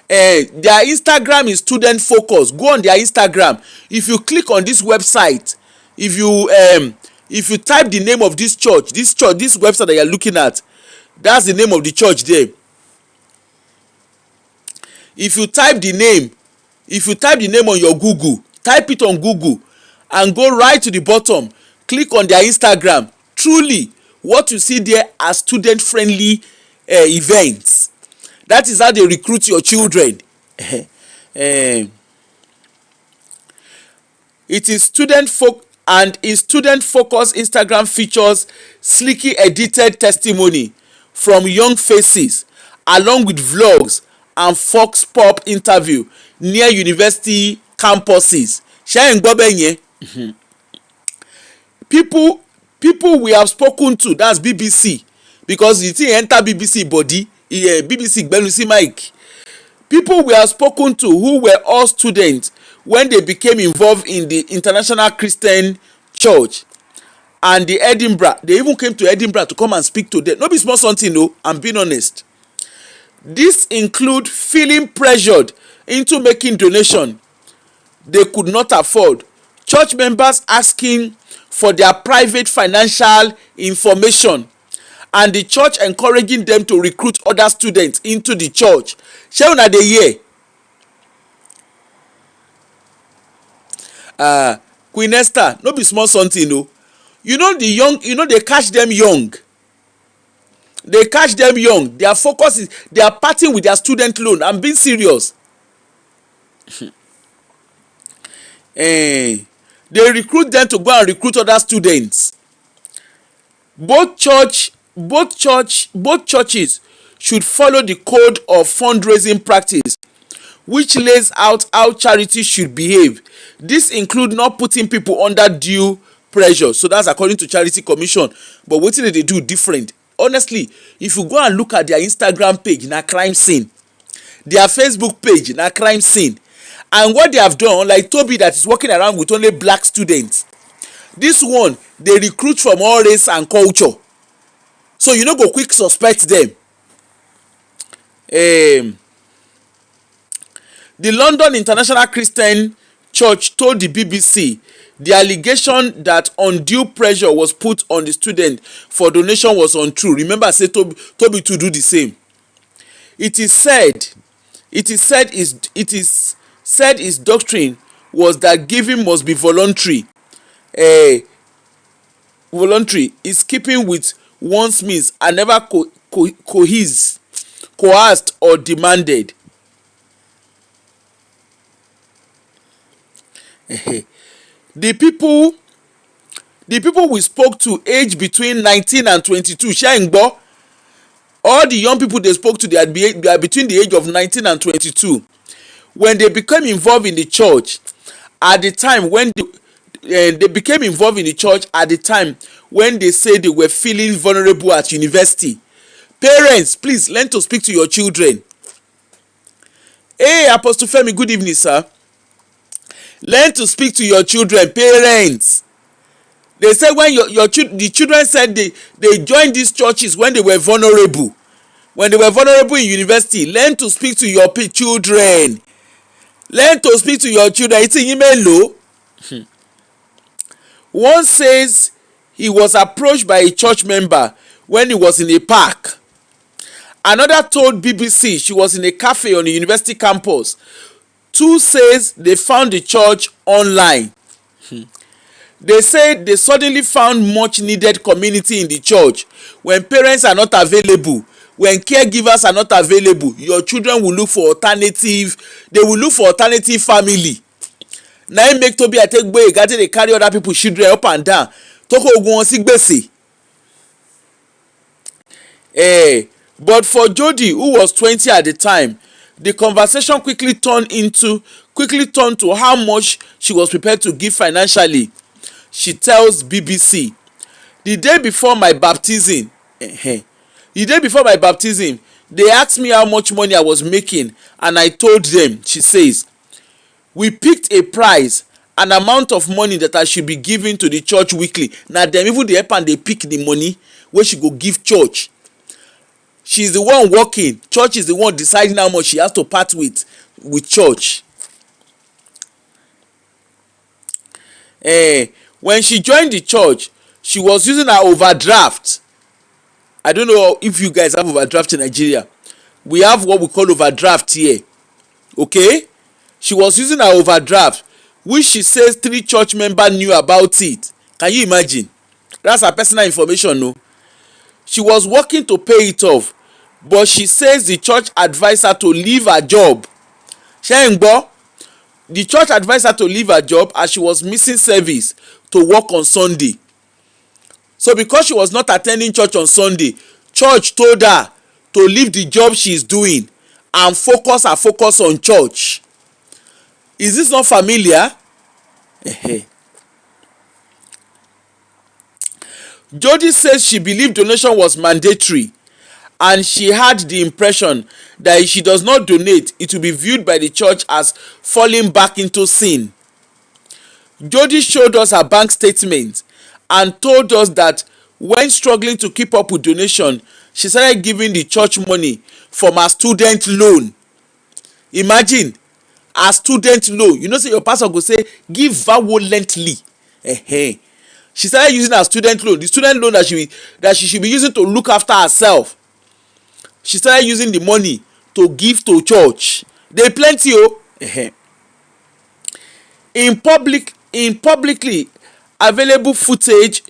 Their Instagram is student focused. Go on their Instagram. If you click on this website, if you type the name of this website that you're looking at, that's the name of the church there. If you type the name on your Google, type it on Google and go right to the bottom, click on their Instagram. Truly, what you see there are student friendly events. That is how they recruit your children. It is student focused Instagram features slickly edited testimony from young faces along with vlogs and Fox Pop interview near university campuses. People we have spoken to, that's BBC, because the thing enter BBC body, BBC gbenusi mic. People we have spoken to who were all students when they became involved in the International Christian Church and the Edinburgh. They even came to Edinburgh to come and speak to them. No be small something, no, I'm being honest. This include feeling pressured into making donation they could not afford, church members asking for their private financial information, and the church encouraging them to recruit other students into the church. Shey una dey hear? Queen Esther, no be small something, no. You know they catch them young. Their focus is they are parting with their student loan. I'm being serious. They recruit them to go and recruit other students. Both churches should follow the code of fundraising practice, which lays out how charity should behave. This include not putting people under due pressure. So that's according to Charity Commission. But what did they do different? Honestly, if you go and look at their Instagram page, na crime scene. Their Facebook page, na crime scene. And what they have done, like Toby that is walking around with only black students, this one, they recruit from all race and culture. So you no go quick suspect them. The London International Christian Church told the BBC the allegation that undue pressure was put on the student for donation was untrue. Remember, I said Toby to do the same. It is said his doctrine was that giving must be voluntary. Uh, Voluntary is keeping with one's means and never coerced or demanded. the people the people we spoke to age between 19 and 22, ṣé ń gbọ́? All the young people they spoke to, they are between the age of 19 and 22 when they became involved in the church at the time when they became involved in the church at the time when they say they were feeling vulnerable at university. Parents, please learn to speak to your children. Hey, Apostle Femi, good evening, sir. Learn to speak to your children. Parents, they say when the children said they joined these churches when they were vulnerable. When they were vulnerable in university, learn to speak to your children. Learn to speak to your children. It's in email. One says he was approached by a church member when he was in a park. Another told BBC she was in a cafe on the university campus. Two says they found the church online. They said they suddenly found much needed community in the church. When parents are not available, when caregivers are not available, your children will look for alternative. They will look for alternative family. Na im make Tobi Ategboye gats dey carry other people children up and down to ko ogun wọn sí gbèsè. But for Jody, who was 20 at the time, the conversation quickly turned to how much she was prepared to give financially. She tells BBC, the day before my baptism, they asked me how much money I was making and I told them. She says, we picked a price, an amount of money that I should be giving to the church weekly. Na dem even dey help am dey pick the money wey she go give church. She is the one working. Church is the one deciding how much she has to part with church. When she joined the church, she was using her overdraft. I don't know if you guys have overdraft in Nigeria. We have what we call overdraft here. Okay? She was using her overdraft, which she says 3 church members knew about it. Can you imagine? That's her personal information, no? She was working to pay it off, but she says the church advised her to leave her job. Ṣé ń gbọ́? The church advised her to leave her job as she was missing service to work on Sunday. So because she was not attending church on Sunday, church told her to leave the job she is doing and focus on church. Is this not familiar? Jody says she believed donation was mandatory and she had the impression that if she does not donate, it will be viewed by the church as falling back into sin. Jody showed us her bank statement and told us that when struggling to keep up with donation, she started giving the church money from her student loan. Imagine, her student loan. You know, say your pastor go say give violently. She started using her student loan, the student loan that she should be using to look after herself. She started using the money to give to church. They plenty in publicly available footage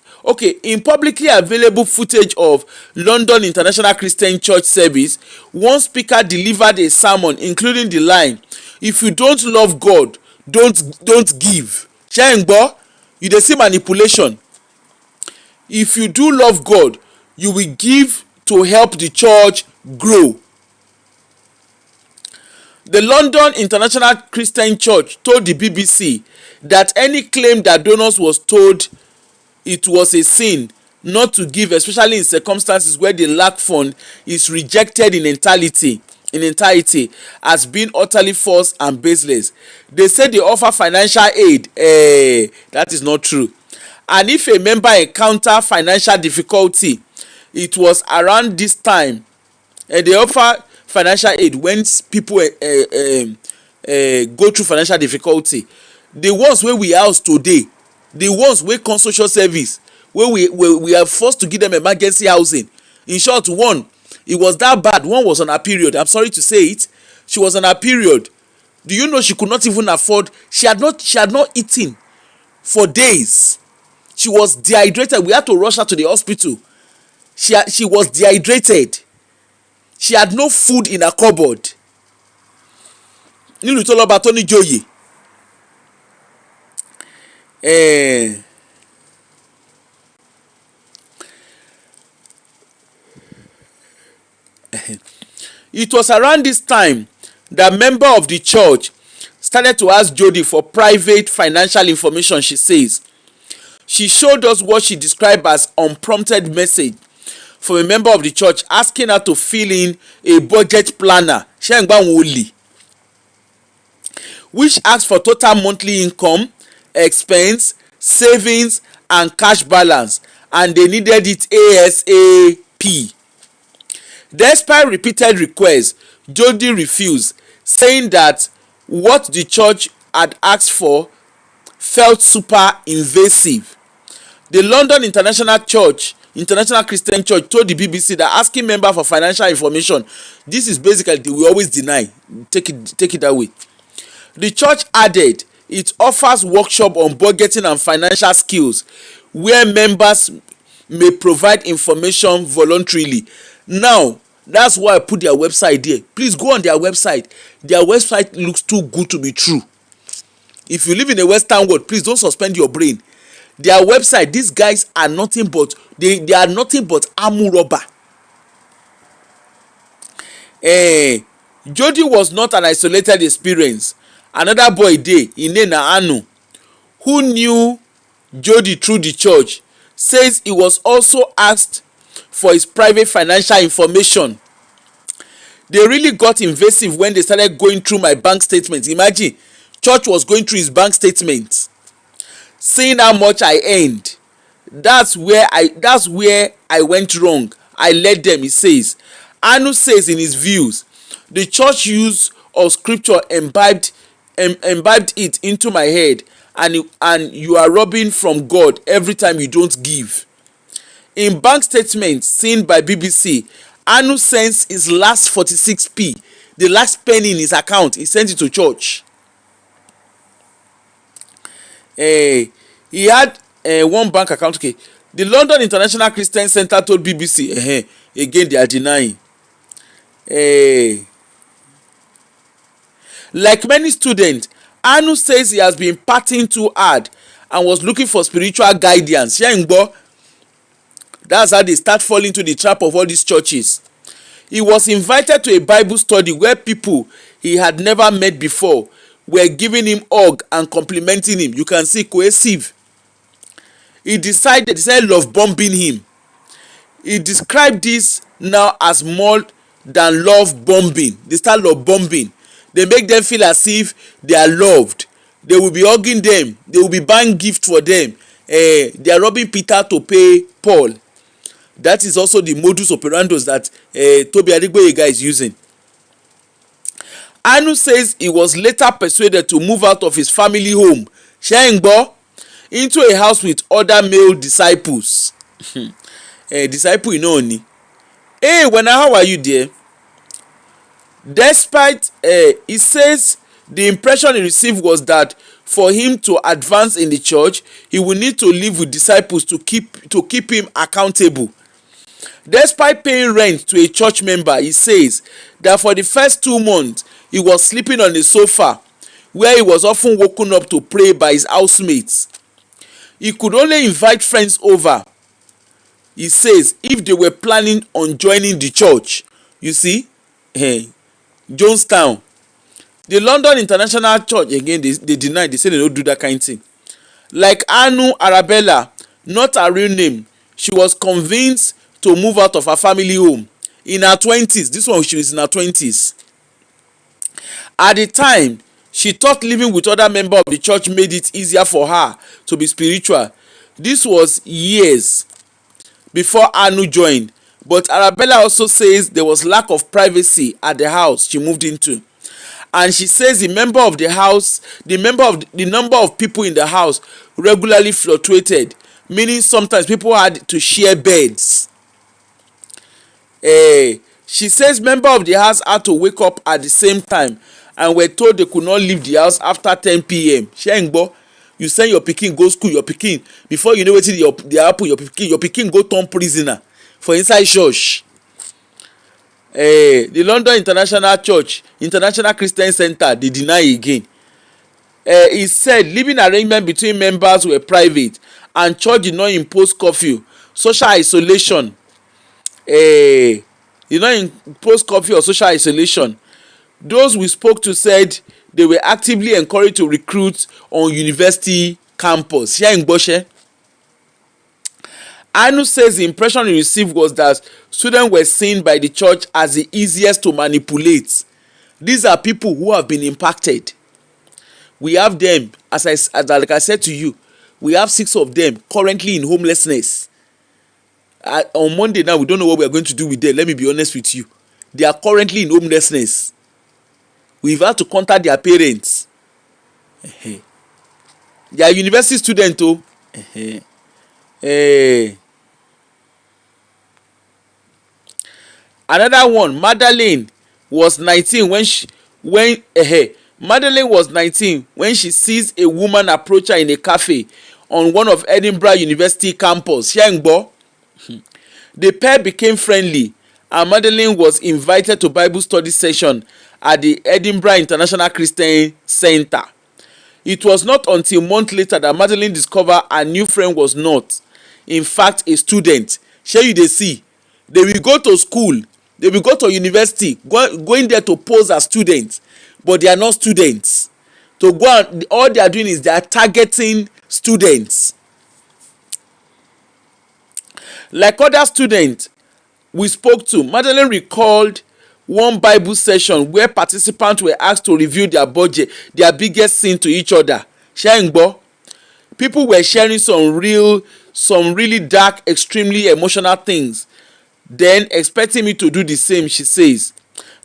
of London International Christian Church service, one speaker delivered a sermon including the line, if you don't love God, don't give. Ṣé ń gbọ́? You dey see manipulation. If you do love God, you will give to help the church grow. The London International Christian Church told the BBC that any claim that donors was told it was a sin not to give, especially in circumstances where they lack fund, is rejected in entirety as being utterly false and baseless. They say they offer financial aid. That is not true. And if a member encounter financial difficulty, it was around this time they offer financial aid when people go through financial difficulty. The ones wey we house today, the ones wey come social service, wey we are forced to give them emergency housing. In short, one, it was that bad. One was on her period. I'm sorry to say it. She was on her period. Do you know she could not even afford, she had not eaten for days. She was dehydrated. We had to rush her to the hospital. She was dehydrated. She had no food in her cupboard. Nílùú tó lọ́ba tó níjòyè. It was around this time that member of the church started to ask Jody for private financial information. She says she showed us what she described as unprompted message from a member of the church asking her to fill in a budget planner which asked for total monthly income, expense, savings and cash balance, and they needed it ASAP. Despite repeated requests, Jody refused, saying that what the church had asked for felt super invasive. The London International Christian Church told the BBC that asking members for financial information, this is basically they will always deny. Take it that way. The church added it offers workshop on budgeting and financial skills where members may provide information voluntarily. Now, that's why I put their website there. Please go on their website. Their website looks too good to be true. If you live in a Western world, please don't suspend your brain. Their website, these guys are nothing but they are nothing but armor rubber. Jody was not an isolated experience. Another boy dey Ine na Anu, who knew Jody through the church, says he was also asked for his private financial information. They really got invasive when they started going through my bank statements. Imagine, church was going through his bank statements, seeing how much I earned. That's where I went wrong. I led them, he says. Anu says in his views, the church use of scripture imbibed it into my head, and you are robbing from God every time you don't give. In bank statements seen by BBC, Anu sends his last 46p, the last penny in his account. He sent it to church. He had one bank account. Okay, the London International Christian Center told BBC, again they are denying. Like many students, Anu says he has been partying too hard and was looking for spiritual guidance. That's how they start falling into the trap of all these churches. He was invited to a Bible study where people he had never met before were giving him hug and complimenting him. You can see cohesive. He decided love bombing him. He described this now as more than love bombing. They start love bombing. They make them feel as if they are loved. They will be hugging them. They will be buying gifts for them. They are robbing Peter to pay Paul. That is also the modus operandi that Tobi Adegboyega is using. Anu says he was later persuaded to move out of his family home, into a house with other male disciples. Disciple, you know, only. Hey, how are you there? Despite, he says the impression he received was that for him to advance in the church, he will need to live with disciples to keep him accountable. Despite paying rent to a church member, he says that for the first 2 months, he was sleeping on the sofa, where he was often woken up to pray by his housemates. He could only invite friends over, he says, if they were planning on joining the church. You see, Jonestown. The London International Church, again, they deny, they say they don't do that kind of thing. Like Anu Arabella, not her real name, she was convinced to move out of her family home in her 20s. This one, she was in her 20s. At the time, she thought living with other members of the church made it easier for her to be spiritual. This was years before Anu joined. But Arabella also says there was lack of privacy at the house she moved into. And she says the number of people in the house regularly fluctuated, meaning sometimes people had to share beds. She says members of the house had to wake up at the same time and were told they could not leave the house after 10 p.m. Shengbo, you send your pikin go school, your pikin, before you know wetin dey happen, your pikin go turn prisoner for inside church. The London International Christian Center dey deny again. He said living arrangement between members were private and church did not impose curfew, social isolation. Did not impose curfew or social isolation. Those we spoke to said they were actively encouraged to recruit on university campus. Anu says the impression he received was that students were seen by the church as the easiest to manipulate. These are people who have been impacted. We have them, like I said to you, we have 6 of them currently in homelessness. On Monday now, we don't know what we are going to do with them. Let me be honest with you. They are currently in homelessness. We've had to contact their parents. They are university students too. Another one, Madeleine was 19 Madeleine was 19 when she sees a woman approach her in a cafe on one of Edinburgh University campus. The pair became friendly and Madeleine was invited to Bible study session at the Edinburgh International Christian Center. It was not until a month later that Madeleine discovered her new friend was not, in fact, a student. Shey you dey see, they will go to school, they will go to university, going there to pose as students, but they are not students. To go and all they are doing is they are targeting students. Like other students we spoke to, Madeleine recalled one Bible session where participants were asked to review their budget, their biggest sin to each other. People were sharing some really dark, extremely emotional things, then expecting me to do the same, she says.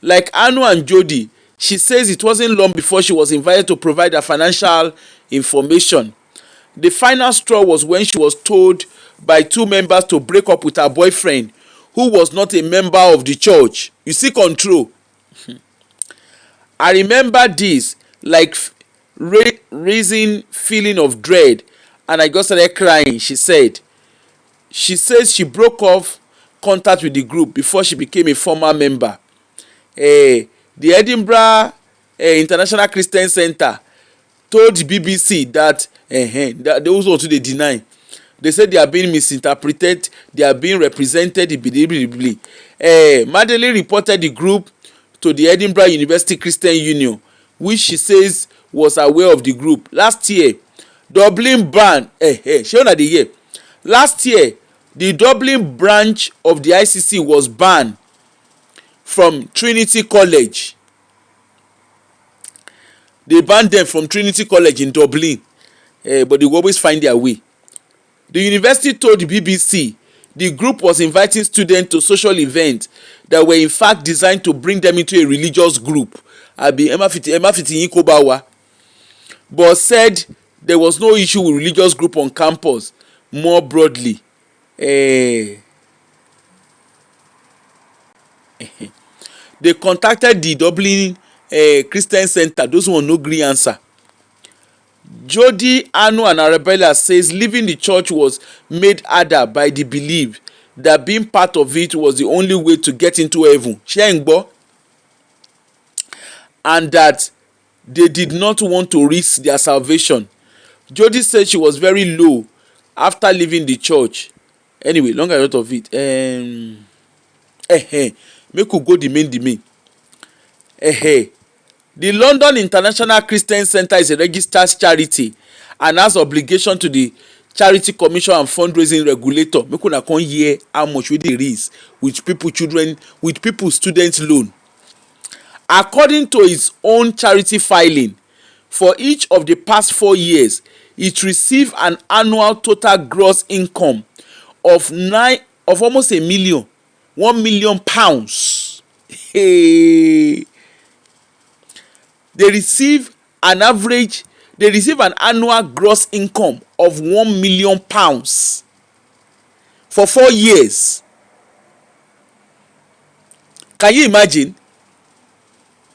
Like Anu and Jody, she says it wasn't long before she was invited to provide her financial information. The final straw was when she was told by 2 members to break up with her boyfriend, who was not a member of the church. You see control. I remember this like raising feeling of dread, and I just started crying, she said. She says she broke off contact with the group before she became a former member. The Edinburgh International Christian Center told the BBC that they also want to deny. They said they are being misinterpreted, they are being represented. Madeleine reported the group to the Edinburgh University Christian Union, which she says was aware of the group. Last year, Last year, the Dublin branch of the ICC was banned from Trinity College. They banned them from Trinity College in Dublin, but they will always find their way. The university told the BBC the group was inviting students to social events that were in fact designed to bring them into a religious group, but said there was no issue with religious group on campus more broadly. They contacted the Dublin Christian Center. Those one no gree answer. Jody, Anu and Arabella says leaving the church was made harder by the belief that being part of it was the only way to get into heaven. And that they did not want to risk their salvation. Jody said she was very low after leaving the church. Anyway, long and short of it. Make we go the main. The London International Christian Center is a registered charity and has obligation to the Charity Commission and Fundraising Regulator. Make una come hear how much we dey raise with people student loan. According to its own charity filing, for each of the past 4 years, it received an annual total gross income of almost £1 million. Hey. They receive an annual gross income of £1 million for 4 years. Can you imagine?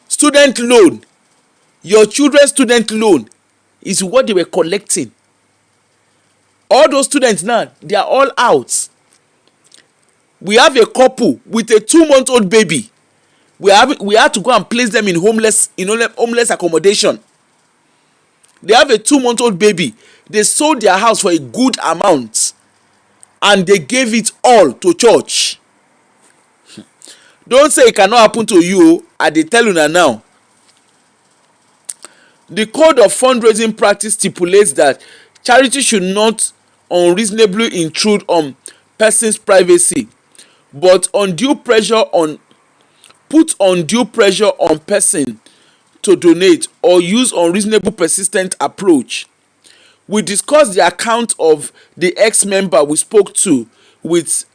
Student loan, Your children's student loan is what they were collecting. All those students now, they are all out. We have a couple with a 2-month-old baby. We had to go and place them in homeless accommodation. They have a 2-month-old baby. They sold their house for a good amount and they gave it all to church. Don't say it cannot happen to you. I dey tell una now. The code of fundraising practice stipulates that charity should not unreasonably intrude on person's privacy, but put undue pressure on person to donate or use unreasonable persistent approach. We discussed the account of the ex-member we spoke to with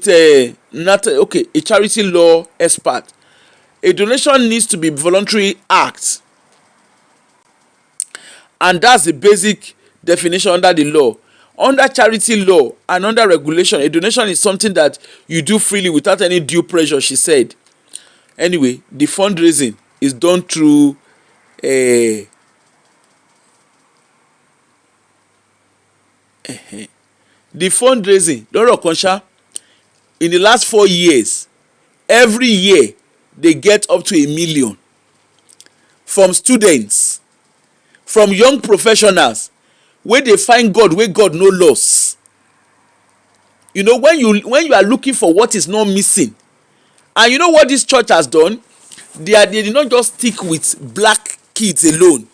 a charity law expert. A donation needs to be voluntary act, and that's the basic definition under the law. Under charity law and under regulation, a donation is something that you do freely without any due pressure, she said. Anyway, the fundraising is done through the fundraising lọ́rọ̀ kan ṣá, in the last 4 years, every year they get up to 1 million from students, from young professionals wey dey find God, wey God no loss. You know, when you are looking for what is not missing, and you know what this church has done, they did not just stick with black kids alone.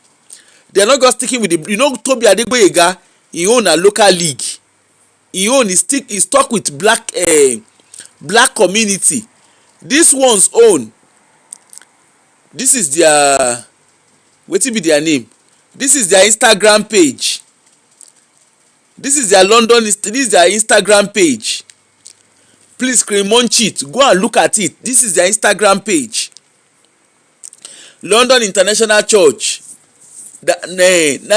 They are not just sticking with Tobi Adegboyega, he own a local league. He stuck with black community. This one's own, this is their, wetin be their name, this is their Instagram page, this is their Instagram page. Please munch it, go and look at it. This is their Instagram page. London International Church. Na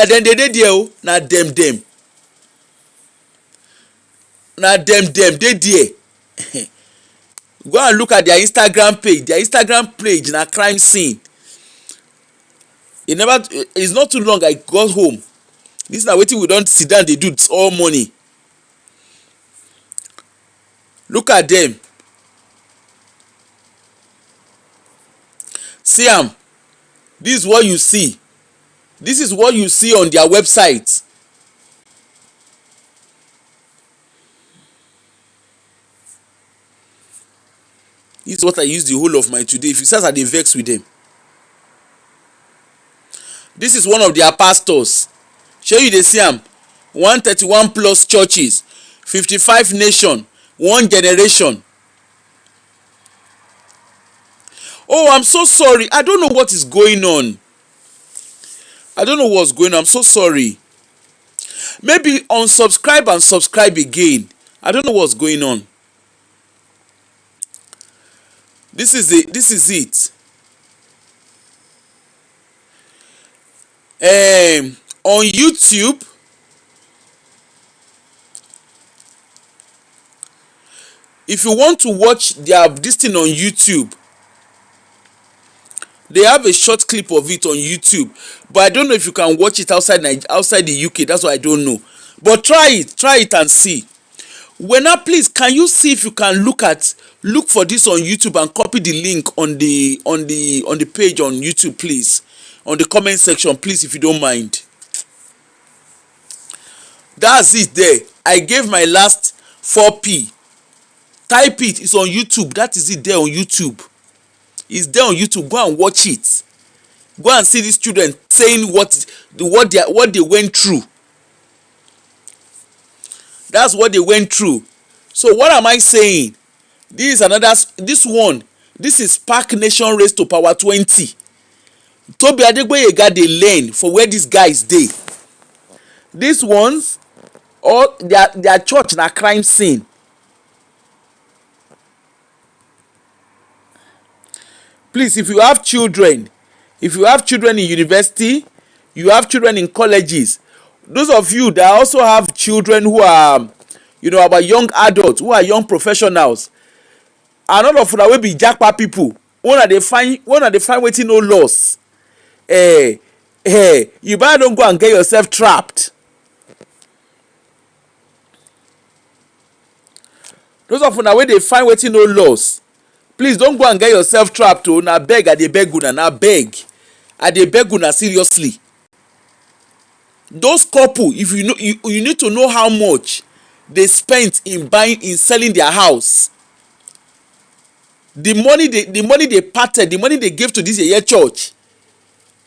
dem dey there o, na dem dey there. Go and look at their Instagram page. Their Instagram page na crime scene. It's not too long I got home. This na wetin we don sit down dey do all morning. Look at them. See am. This is what you see. This is what you see on their website. This is what I use the whole of my today. If you start, I dey vex with them. This is one of their pastors. Shey you dey see am? 131 plus churches, 55 nation, 1 generation. Oh, I'm so sorry. I don't know what is going on. I don't know what's going on. I'm so sorry. Maybe unsubscribe and subscribe again. I don't know what's going on. This is it. On YouTube, if you want to watch this thing on YouTube, they have a short clip of it on YouTube, but I don't know if you can watch it outside the UK. That's what I don't know. But try it and see. Please, can you see if you can look for this on YouTube and copy the link on the page on YouTube, please, on the comment section, please, if you don't mind. That's it there. I gave my last 4p. Type it. It's on YouTube. That is it there on YouTube. It's there on YouTube. Go and watch it. Go and see these children saying what they went through. That's what they went through. So what am I saying? This is Spark Nation Race to Power 20. Tobi Adegboyega dey learn for where these guys dey. These ones, all their church na crime scene. Please, if you have children in university, you have children in colleges, those of you that also have children who are, our young adults, who are young professionals, and all of una wey be japa people, una dey find wetin no loss. You better don't go and get yourself trapped. Those of una wey dey find wetin no loss, please don't go and get yourself trapped. Oh, na beg, I dey beg una, na beg, I dey beg una seriously. Those couple, if you know, you need to know how much they spent in selling their house. The money they parted, the money they gave to this yeye church,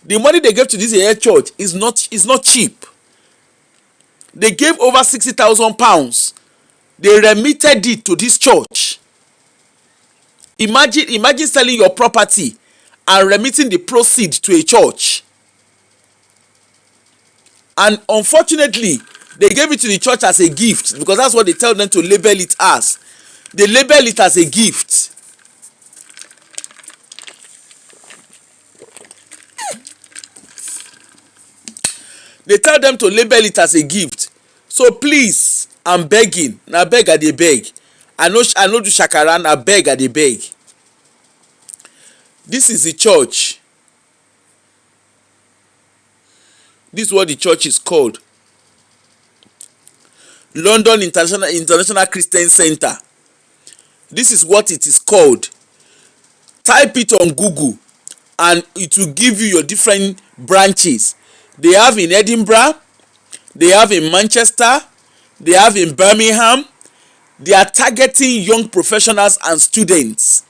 the money they gave to this yeye church is not cheap. They gave over 60,000 pounds. They remitted it to this church. Imagine selling your property and remitting the proceed to a church. And unfortunately, they gave it to the church as a gift, because that's what they tell them to label it as. They label it as a gift. They tell them to label it as a gift. So please, I'm begging. Na beg, I dey beg. I no do shakara, na beg, I dey beg. This is the church. This is what the church is called. London International Christian Center. This is what it is called. Type it on Google and it will give you your different branches. They have in Edinburgh, they have in Manchester, they have in Birmingham. They are targeting young professionals and students.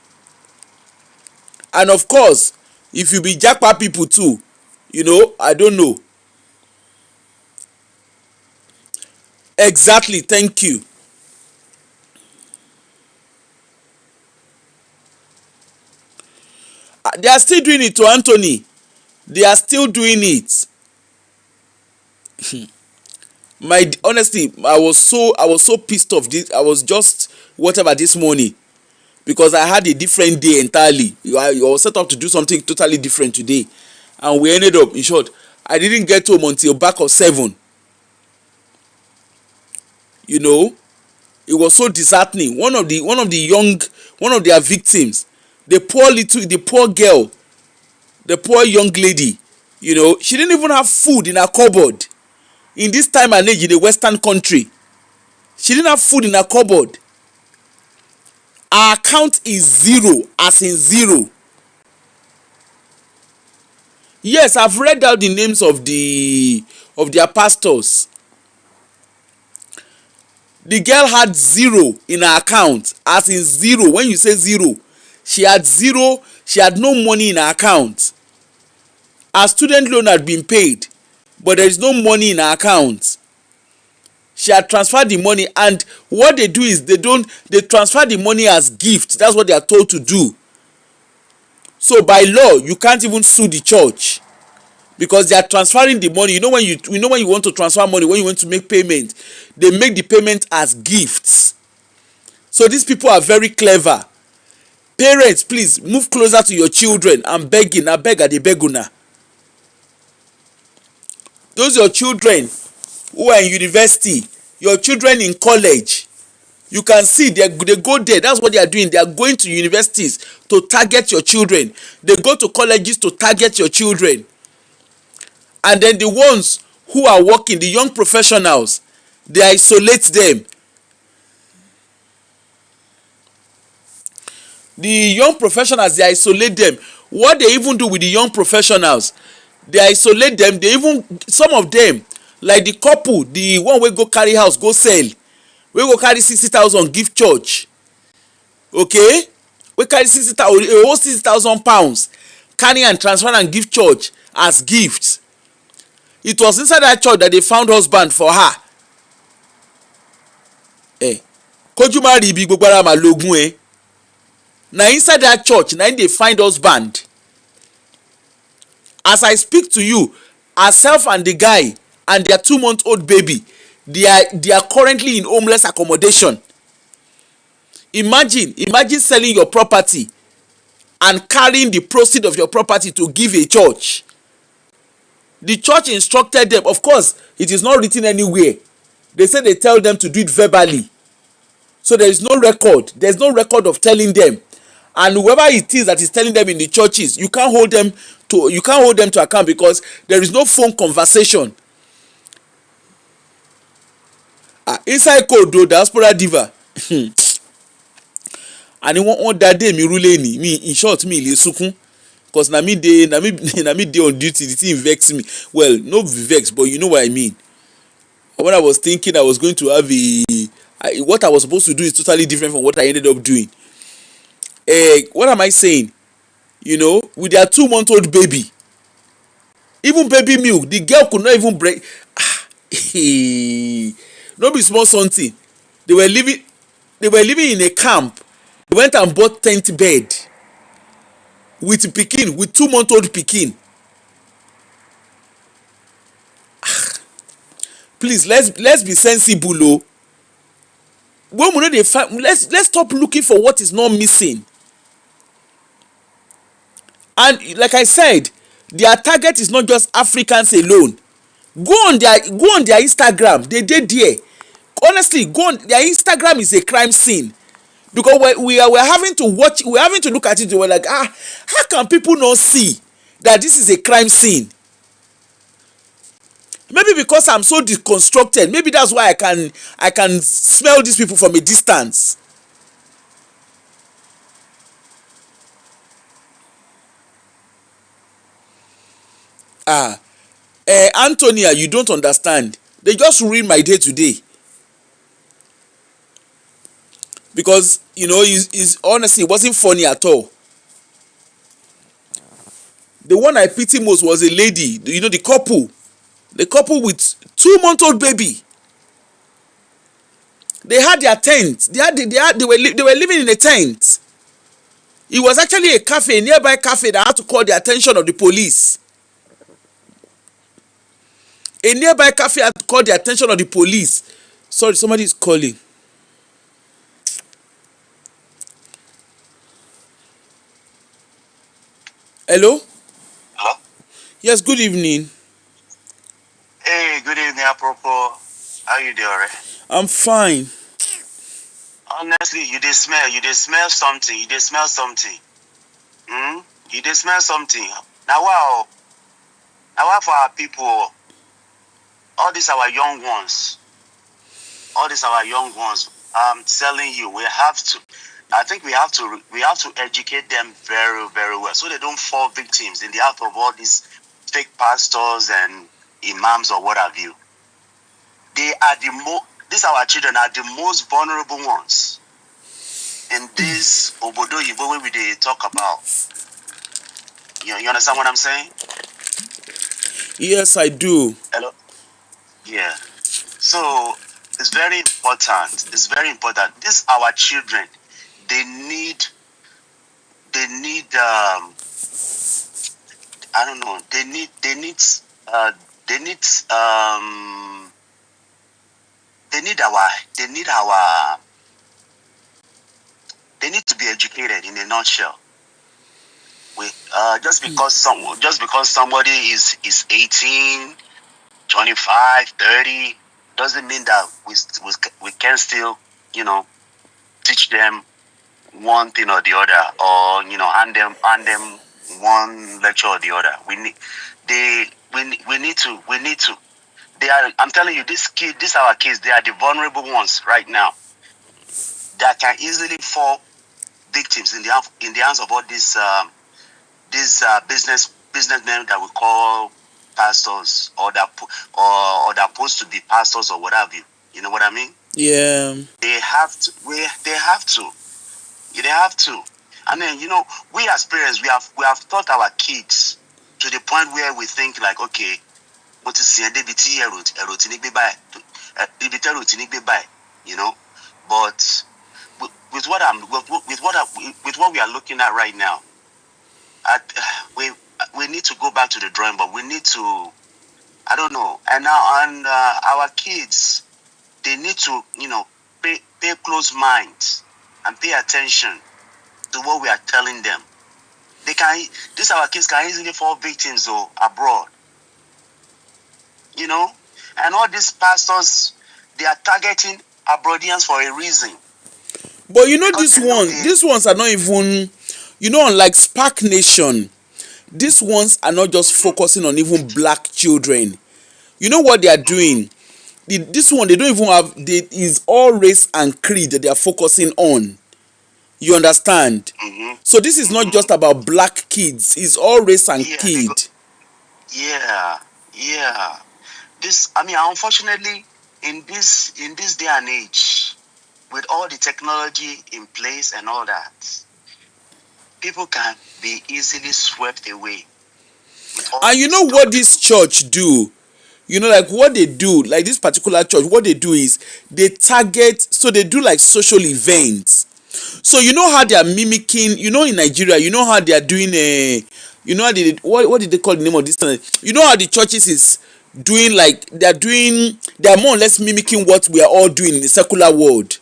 And of course, if you be jackpot people too, I don't know. Exactly, thank you. They are still doing it to Anthony. They are still doing it. Honestly, I was so pissed off. I was just whatever this morning, because I had a different day entirely. I was set up to do something totally different today, and we ended up, in short, I didn't get home until back of 7. It was so disheartening. One of their victims, the poor girl, the poor young lady, she didn't even have food in her cupboard. In this time and age, in a Western country, she didn't have food in her cupboard. Her account is zero, as in zero. Yes, I've read out the names of their pastors. The girl had zero in her account, as in zero. When you say zero, she had zero. She had no money in her account. Her student loan had been paid, but there is no money in her account. She had transferred the money, and what they do is they transfer the money as gift. That's what they are told to do. So by law, you can't even sue the church, because they are transferring the money. When you want to transfer money, when you want to make payment, they make the payment as gifts. So these people are very clever. Parents, please move closer to your children. I'm begging. I beg, I dey beg una. Those your children who are in university, your children in college, you can see they go there. That's what they are doing. They are going to universities to target your children. They go to colleges to target your children. And then the ones who are working, the young professionals, they isolate them. The young professionals, they isolate them. What they even do with the young professionals, they isolate them. Some of them, like the couple, the one wey go carry house go sell, wey go carry 60,000 give church, okay, wey carry 60,000 pounds, carry and transfer and give church as gift. It was inside that church that they found husband for her. Koju marry ibi gbogbo ara malogun. Na inside that church na they find husband. As I speak to you, herself and the guy and their 2-month-old baby, they are currently in homeless accommodation. Imagine selling your property and carrying the proceeds of your property to give a church. The church instructed them. Of course, it is not written anywhere. They say they tell them to do it verbally. So there is no record. There's no record of telling them. And whoever it is that is telling them in the churches, you can't hold them to account because there is no phone conversation. Inside code o diaspora diva and wọ́n da dé mi rú lẹ́ni mi in short mi lè sunkún cause na me dey on duty the thing vex me, well no vex but you know what I mean. When I was thinking I was going to have what I was supposed to do is totally different from what I ended up doing. What am I saying? You know, with their 2-month-old baby, even baby milk, the girl could not even break. No be small something. They were living in a camp. They went and bought tent bed with pikin, with 2-month-old pikin. Please let's be sensible o. When we no dey find, let's stop looking for what is not missing. And like I said, their target is not just Africans alone. Go on their Instagram, they dey there. Honestly, go on their Instagram is a crime scene because we're having to watch, we're having to look at it, we're like, how can people not see that this is a crime scene? Maybe because I'm so deconstructed, maybe that's why I can smell these people from a distance. Antonia, you don't understand. They just ruined my day today. Because you know, is honestly, it wasn't funny at all. The one I pity most was a lady, you know, the couple with 2-month-old baby. They had their tent. They were living in a tent. It was actually a cafe, a nearby cafe, that had to call the attention of the police. A nearby cafe had to call the attention of the police. Sorry, somebody is calling. Hello? Hello? Yes, good evening. Hey, good evening, apropos. How you doing, right? I'm fine. Honestly, you did smell something. You did smell something. You did smell something. Now, wow. Now, for our people, all these our young ones, I'm telling you, I think we have to educate them very, very well so they don't fall victims in the act of all these fake pastors and imams or what have you. They are these our children are the most vulnerable ones in this obodo yibo wey we dey talk about. You understand what I'm saying? Yes, I do. Hello? Yeah. So it's very important. These our children. They need I don't know. They need they need to be educated in a nutshell. Just because somebody is 18, 25, 30 doesn't mean that we can still, teach them one thing or the other, or hand them one lecture or the other. We need to they are, I'm telling you, these our kids, they are the vulnerable ones right now that can easily fall victims in the hands of all these businessmen that we call pastors, or that are supposed to be pastors or what have you. You know what I mean? Yeah. They have to. They have to. And then we as parents, we have taught our kids to the point where we think like, okay, what is the but with what we are looking at right now, we need to go back to the drawing board. We need to, I don't know, and our kids, they need to pay close mind and pay attention to what we are telling them. These our kids can easily fall victims abroad. And all these pastors, they are targeting abroadians for a reason. But these ones are not even, unlike Spark Nation, these ones are not just focusing on even black children. You know what they are doing? This one, they don't even have, is all race and creed that they are focusing on. You understand? So this is not just about black kids, it's all race and Yeah, kid. yeah. This, I mean, unfortunately, in this day and age, with all the technology in place and all that, people can be easily swept away with all And you these know what this doctrines. church do? You know, like what they do, like this particular church, what they do is they target, so they do like social events. So you know how they are mimicking, you know, in Nigeria, you know how they are doing a, you know how they, what did they call the name of this thing? You know how the churches is doing, like they are more or less mimicking what we are all doing in the secular world.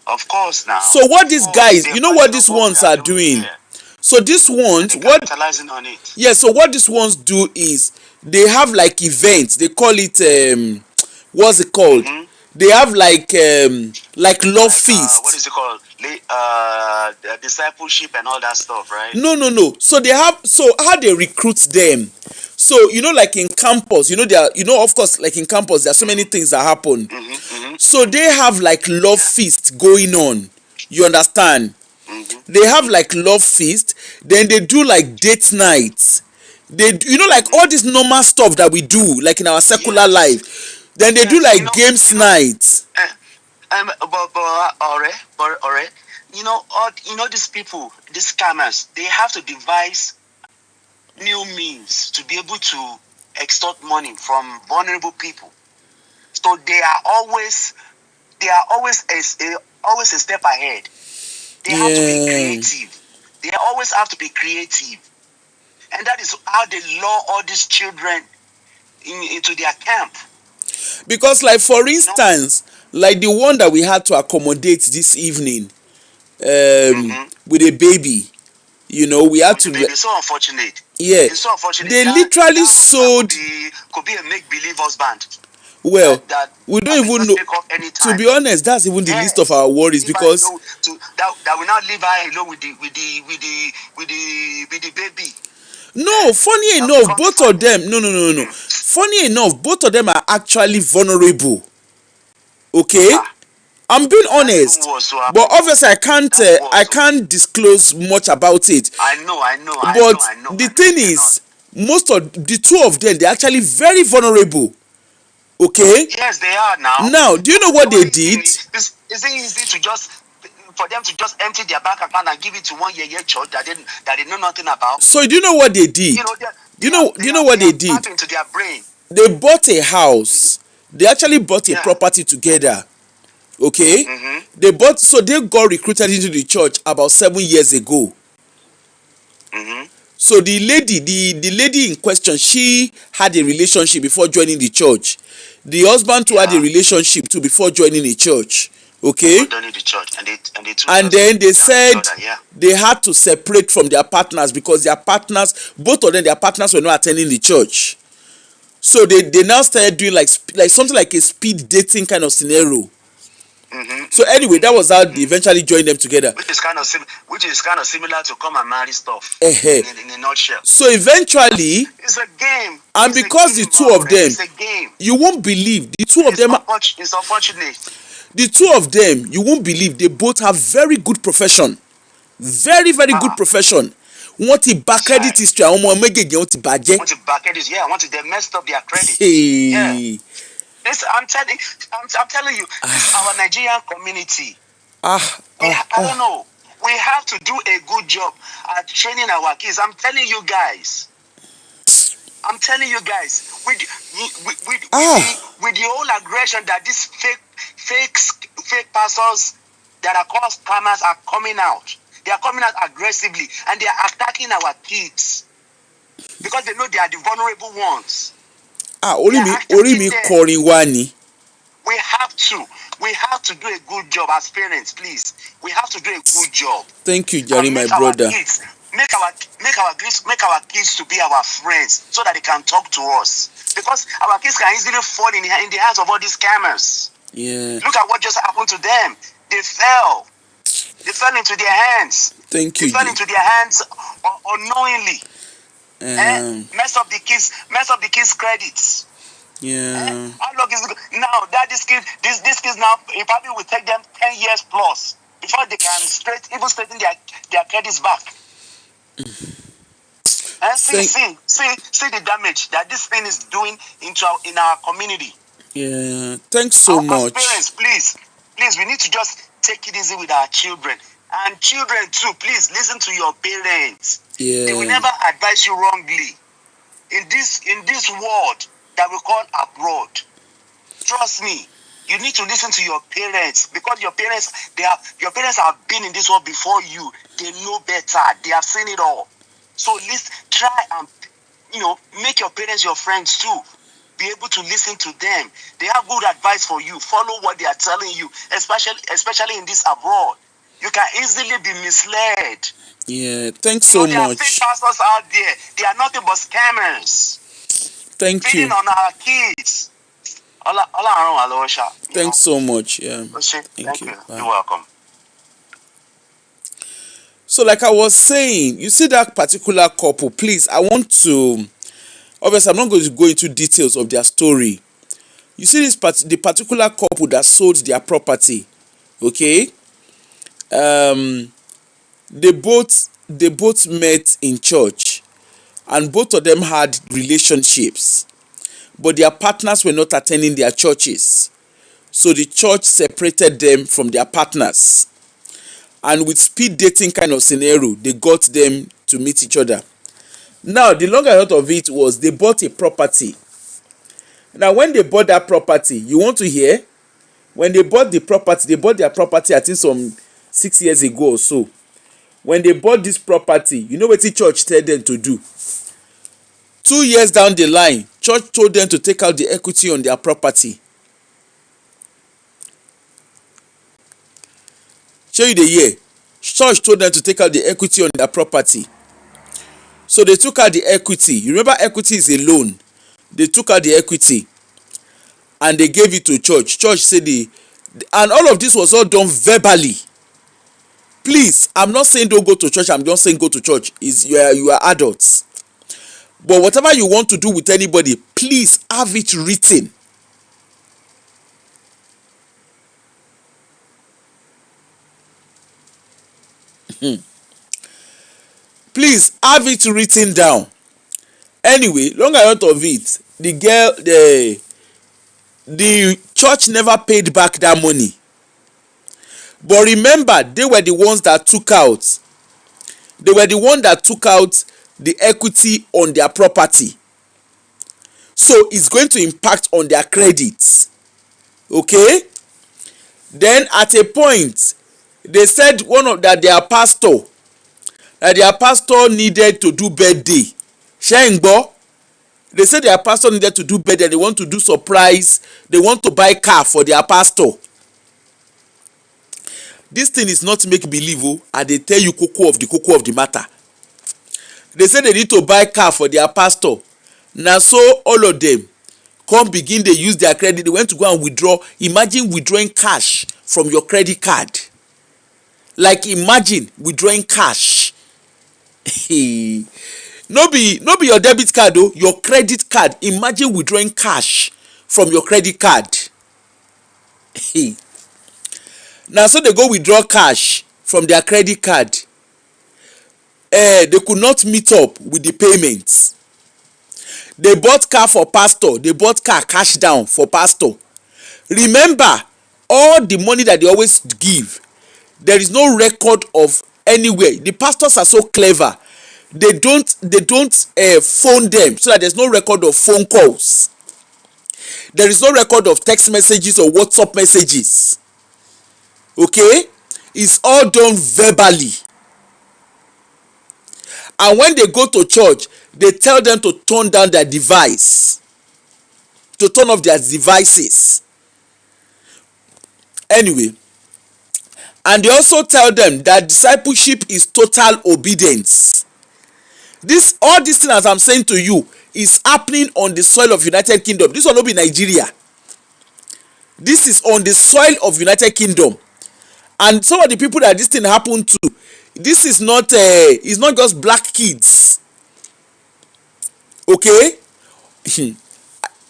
Of course, now, So what of these course, guys, they're you know what copying of these what we ones are are doing doing? here, So these and ones, they're what, capitalizing on it. yeah, so what these ones do is they have like events, they call it what's it called? They have like love Like, what feast. is it called? Discipleship and all that stuff, right? No. So they have, so how they recruit them. So you know, like in campus, you know, there are, you know, of course, like in campus, there are so many things that happen. So they have like love Yeah. feast going on. You understand? They have like love feast, then they do like date nights. They, you know, like all this normal stuff that we do, like in our secular Yes. life. Then they do Yes. like games nights. Uh, alright. These people, these scammers, they have to devise new means to be able to extort money from vulnerable people. So they are always a step ahead. They have to be Yeah. creative. They always have to be creative, and that is how they lure all these children into their camp. Because like for You know. instance, like the one that we had to accommodate this evening, with a baby, you know, we had With the to, baby, it's so unfortunate. yeah, It's so unfortunate they that literally that husband could sold, be a make believe husband well, we that don't may even just know, pick up to anytime. be honest, that's even the least of Yes, our worries, leave her because alone that will not leave her alone with the baby. no, funny That will enough, become the both of family. them, no. Funny enough, both of them are actually vulnerable. Okay? Ah, I'm being that's even honest. worse to But happen. Oh. obviously That's I worse. Oh. can't disclose much about it. But I know. the You thing cannot. is, most of the two of them, they're actually very vulnerable. Okay? Yes, they are now. Now, do you know The what they only thing did? is it easy to just for them to just empty their bank account and give it to one year church that they know nothing about. So do you know what they did? They have Do you know what they did? tapped into their brain. They bought a house. They actually bought a Yeah. property together. Okay? Mm-hmm. They bought, so they got recruited into the church about 7 years ago. Mm-hmm. So the lady in question, she had a relationship before joining the church. The husband too had a Yeah. relationship too before joining the church. Okay? Before joining the church, and they two And just then they jam each said other. Yeah. they had to separate from their partners because their partners, both of them, their partners were not attending the church. So they now started doing like something like a speed dating kind of scenario. So anyway, that was how they eventually joined them together. Which is kind of similar to come and marry stuff Ehe. in a nutshell. So eventually, It's a game. and It's a because the game, two of them, It's a game. you won't believe the two of It's them, unfortunate. you won't believe they both have very good profession, very good Ah, profession. Wọ́n ti bà credit child. history àwọn ọmọ méjèèjì wọ́n ti bàjẹ́. Want to back it? Yeah, they messed up their credits. Yeah. Hey. This I'm telling you, this our Nigerian community. Ah. I don't know. We have to do a good job at training our kids. I'm telling you guys. With the whole aggression that these fake pastors that are called scammers are coming out. They are coming out aggressively and they are attacking our kids because they know they are the vulnerable ones. Orí mi kọrin wá ni. We have to do a good job as parents, please. We have to do a good job. Thank you, Jerry, my Make brother. make our kids to be our friends so that they can talk to us. Because our kids can easily fall in the hands of all these scammers. Yeah. Look at what just happened to them. They fell into their hands. Thank They you. fell into their hands unknowingly. Mess up the kids' credits. Yeah. How long is it now that this kids now it probably will take them 10 years plus before they can straighten their credits back. And see the damage that this thing is doing in our community. Yeah. Thanks so much. Parents, please, we need to just take it easy with our children. And children too, please listen to your parents. Yeah. They will never advise you wrongly. In this world that we call abroad, trust me, you need to listen to your parents, because your parents have been in this world before you. They know better. They have seen it all. So try and make your parents your friends too. Be able to listen to them. They have good advice for you. Follow what they are telling you, especially in this abroad. You can easily be misled. Yeah, thanks so there are much. fake pastors out there. They are nothing but scammers. Thank feeding you. on our kids. Thanks so much. Yeah. Thank you. Bye. You're welcome. So like I was saying, you see that particular couple, please, I want to, obviously I'm not going to go into details of their story. You see the particular couple that sold their property, okay? They both met in church, and both of them had relationships, but their partners were not attending their churches. So the church separated them from their partners. And with speed dating kind of scenario, they got them to meet each other. Now, the long and short of it was they bought a property. Now, when they bought that property, you want to hear? When they bought their property, I think some 6 years ago or so. When they bought this property, you know what the church told them to do? 2 years down the line, church told them to take out the equity on their property. Show you the year. Church told them to take out the equity on their property. So they took out the equity. You remember, equity is a loan. They took out the equity and they gave it to church. Church said and all of this was all done verbally. Please, I'm not saying don't go to church. I'm just saying go to church. You are adults. But whatever you want to do with anybody, please have it written. Please have it written down. Anyway, long and short of it, the church never paid back that money. But remember, they were the ones that took out. They were the one that took out the equity on their property. So it's going to impact on their credits. Okay? Then at a point, they said that their pastor needed to do birthday. Shengbo. They said their pastor needed to do birthday. They want to do surprise. They want to buy car for their pastor. This thing is not make believe, and they tell you cocoa of the matter. They said they need to buy car for their pastor. Now so all of them come begin, they use their credit. They went to go and withdraw. Imagine withdrawing cash from your credit card. Like imagine withdrawing cash. No be your debit card though, your credit card. Imagine withdrawing cash from your credit card. Now so they go withdraw cash from their credit card. They could not meet up with the payments. They bought car for pastor. They bought car cash down for pastor. Remember, all the money that they always give, there is no record of anywhere. The pastors are so clever. They don't phone them, so that there's no record of phone calls. There is no record of text messages or WhatsApp messages. Okay? It's all done verbally. And when they go to church, they tell them to turn down their device, to turn off their devices. Anyway, and they also tell them that discipleship is total obedience. All these things, as I'm saying to you, is happening on the soil of United Kingdom. This will not be Nigeria. This is on the soil of United Kingdom. And some of the people that this thing happened to, this is not it's not just black kids. Okay.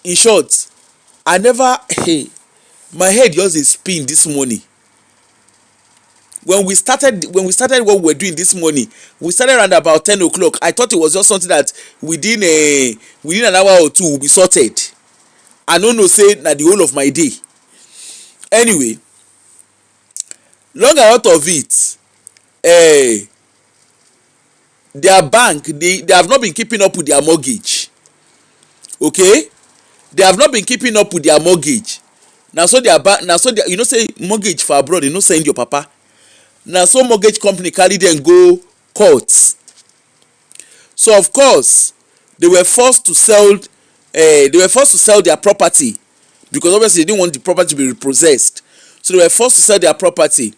In short, I never my head just dey spin this morning. When we started what we were doing this morning, we started around about 10 o'clock. I thought it was just something that within an hour or two will be sorted. I no know say na the whole of my day. Anyway, long and out of it, their bank, they have not been keeping up with their mortgage. Okay, they have not been keeping up with their mortgage. Na so their bank, na so their, you know say mortgage for abroad, you no send your papa. Na so mortgage company carry them go court. So of course they were forced to sell. They were forced to sell their property, because obviously they didn't want the property to be repossessed. So they were forced to sell their property.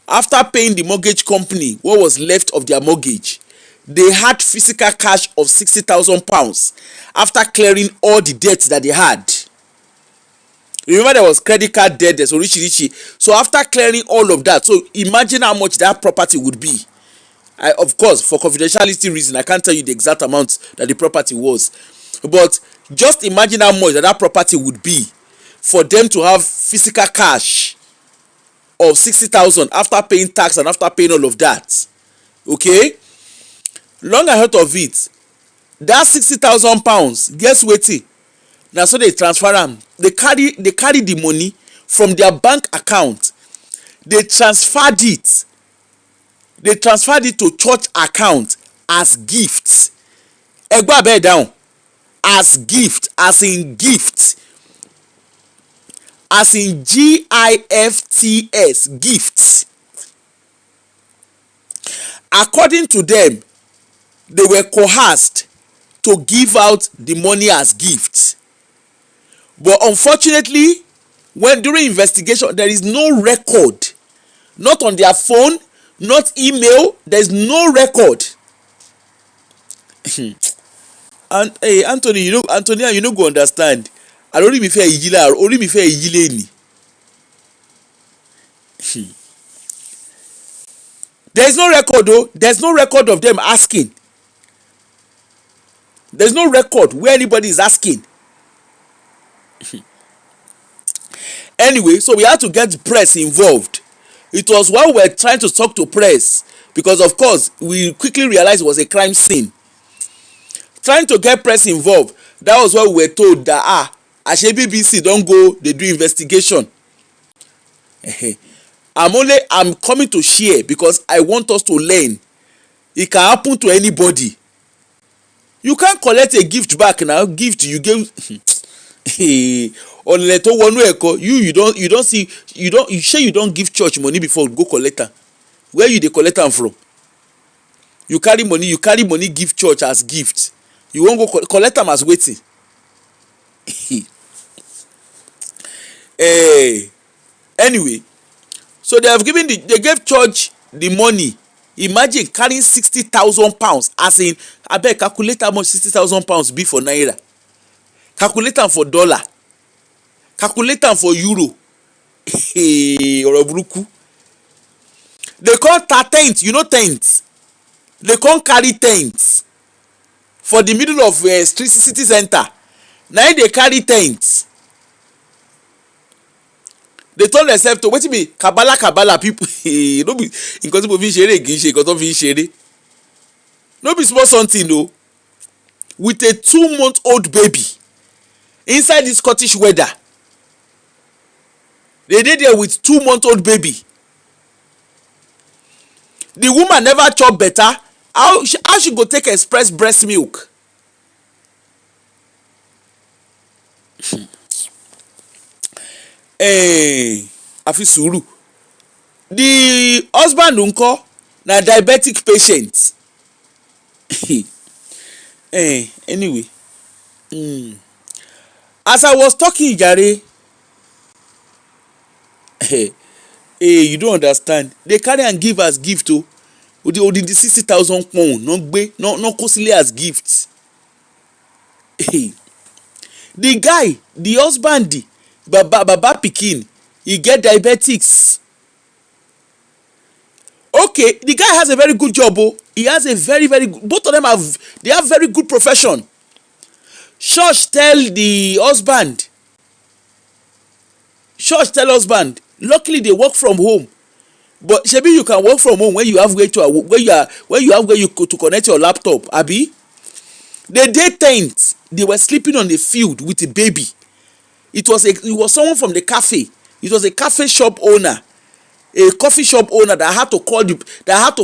After paying the mortgage company what was left of their mortgage, they had physical cash of £60,000 after clearing all the debts that they had. Remember, there was credit card debt, there's orichirichi. So after clearing all of that, so imagine how much that property would be. Of course, for confidentiality reason, I can't tell you the exact amount that the property was, but just imagine how much that property would be for them to have physical cash of 60,000 after paying tax and after paying all of that. Okay, long ahead of it, that £60,000, guess wetin? Na so they transfer am. They carry the money from their bank account. They transferred it to church account as gift. Egbo abeg down. As gift, as in gift, as in GIFTS, gifts. According to them, they were coerced to give out the money as gifts. But unfortunately, when during investigation, there is no record, not on their phone, not email, there is no record. And hey, Anthony, Antonia, you no go understand. Alori mi fẹ́ ìjìlá, orí mi fẹ́ ìjìlé ni. There is no record though. There is no record of them asking. There is no record where anybody is asking. Anyway, so we had to get press involved. It was while we were trying to talk to press, because of course we quickly realized it was a crime scene. Trying to get press involved, that was why we were told that ashe BBC don go dey do investigation. I'm coming to share because I want us to learn. It can happen to anybody. You can't collect a gift back now. Gift you gave. Ọ̀nà tó wọnú ẹ̀kọ́, you don't give church money before go collect am. Where you dey collect am from? You carry money give church as gift. You wan go collect am as wetin? Anyway, so they gave church the money. Imagine carrying £60,000, as in abeg calculate how much £60,000 be for naira. Calculate am for dollar. Calculate am for euro. Ọ̀rọ̀ burúkú. They come tent, you know tent. They come carry tent for the middle of city center. Na they carry tent. They turn themselves to wetin be kabala people. No be nǹkan tí mo fi ń ṣeré kì í ṣe nǹkan tó fi ń ṣeré. No be small something o. With a 2-month-old baby inside this Scottish weather. They dey there with 2-month-old baby. The woman never chop better. How she go take express breast milk? Àfi sùúrù. The husband ńkọ́ na diabetic patient. Anyway, as I was talking jare, you don't understand. They carry and give as gift o. Odindi £60,000 no gbe, no kó sílé as gift. The guy, the husband, baba pikin, he get diabetics. Okay, the guy has a very good job. He has a very good, both of them have very good profession. Church tell the husband, luckily they work from home, but shebi you can work from home when you have where to to connect your laptop, abi. The day tent, they were sleeping on the field with a baby. It was someone from the cafe. It was a cafe shop owner, a coffee shop owner that had to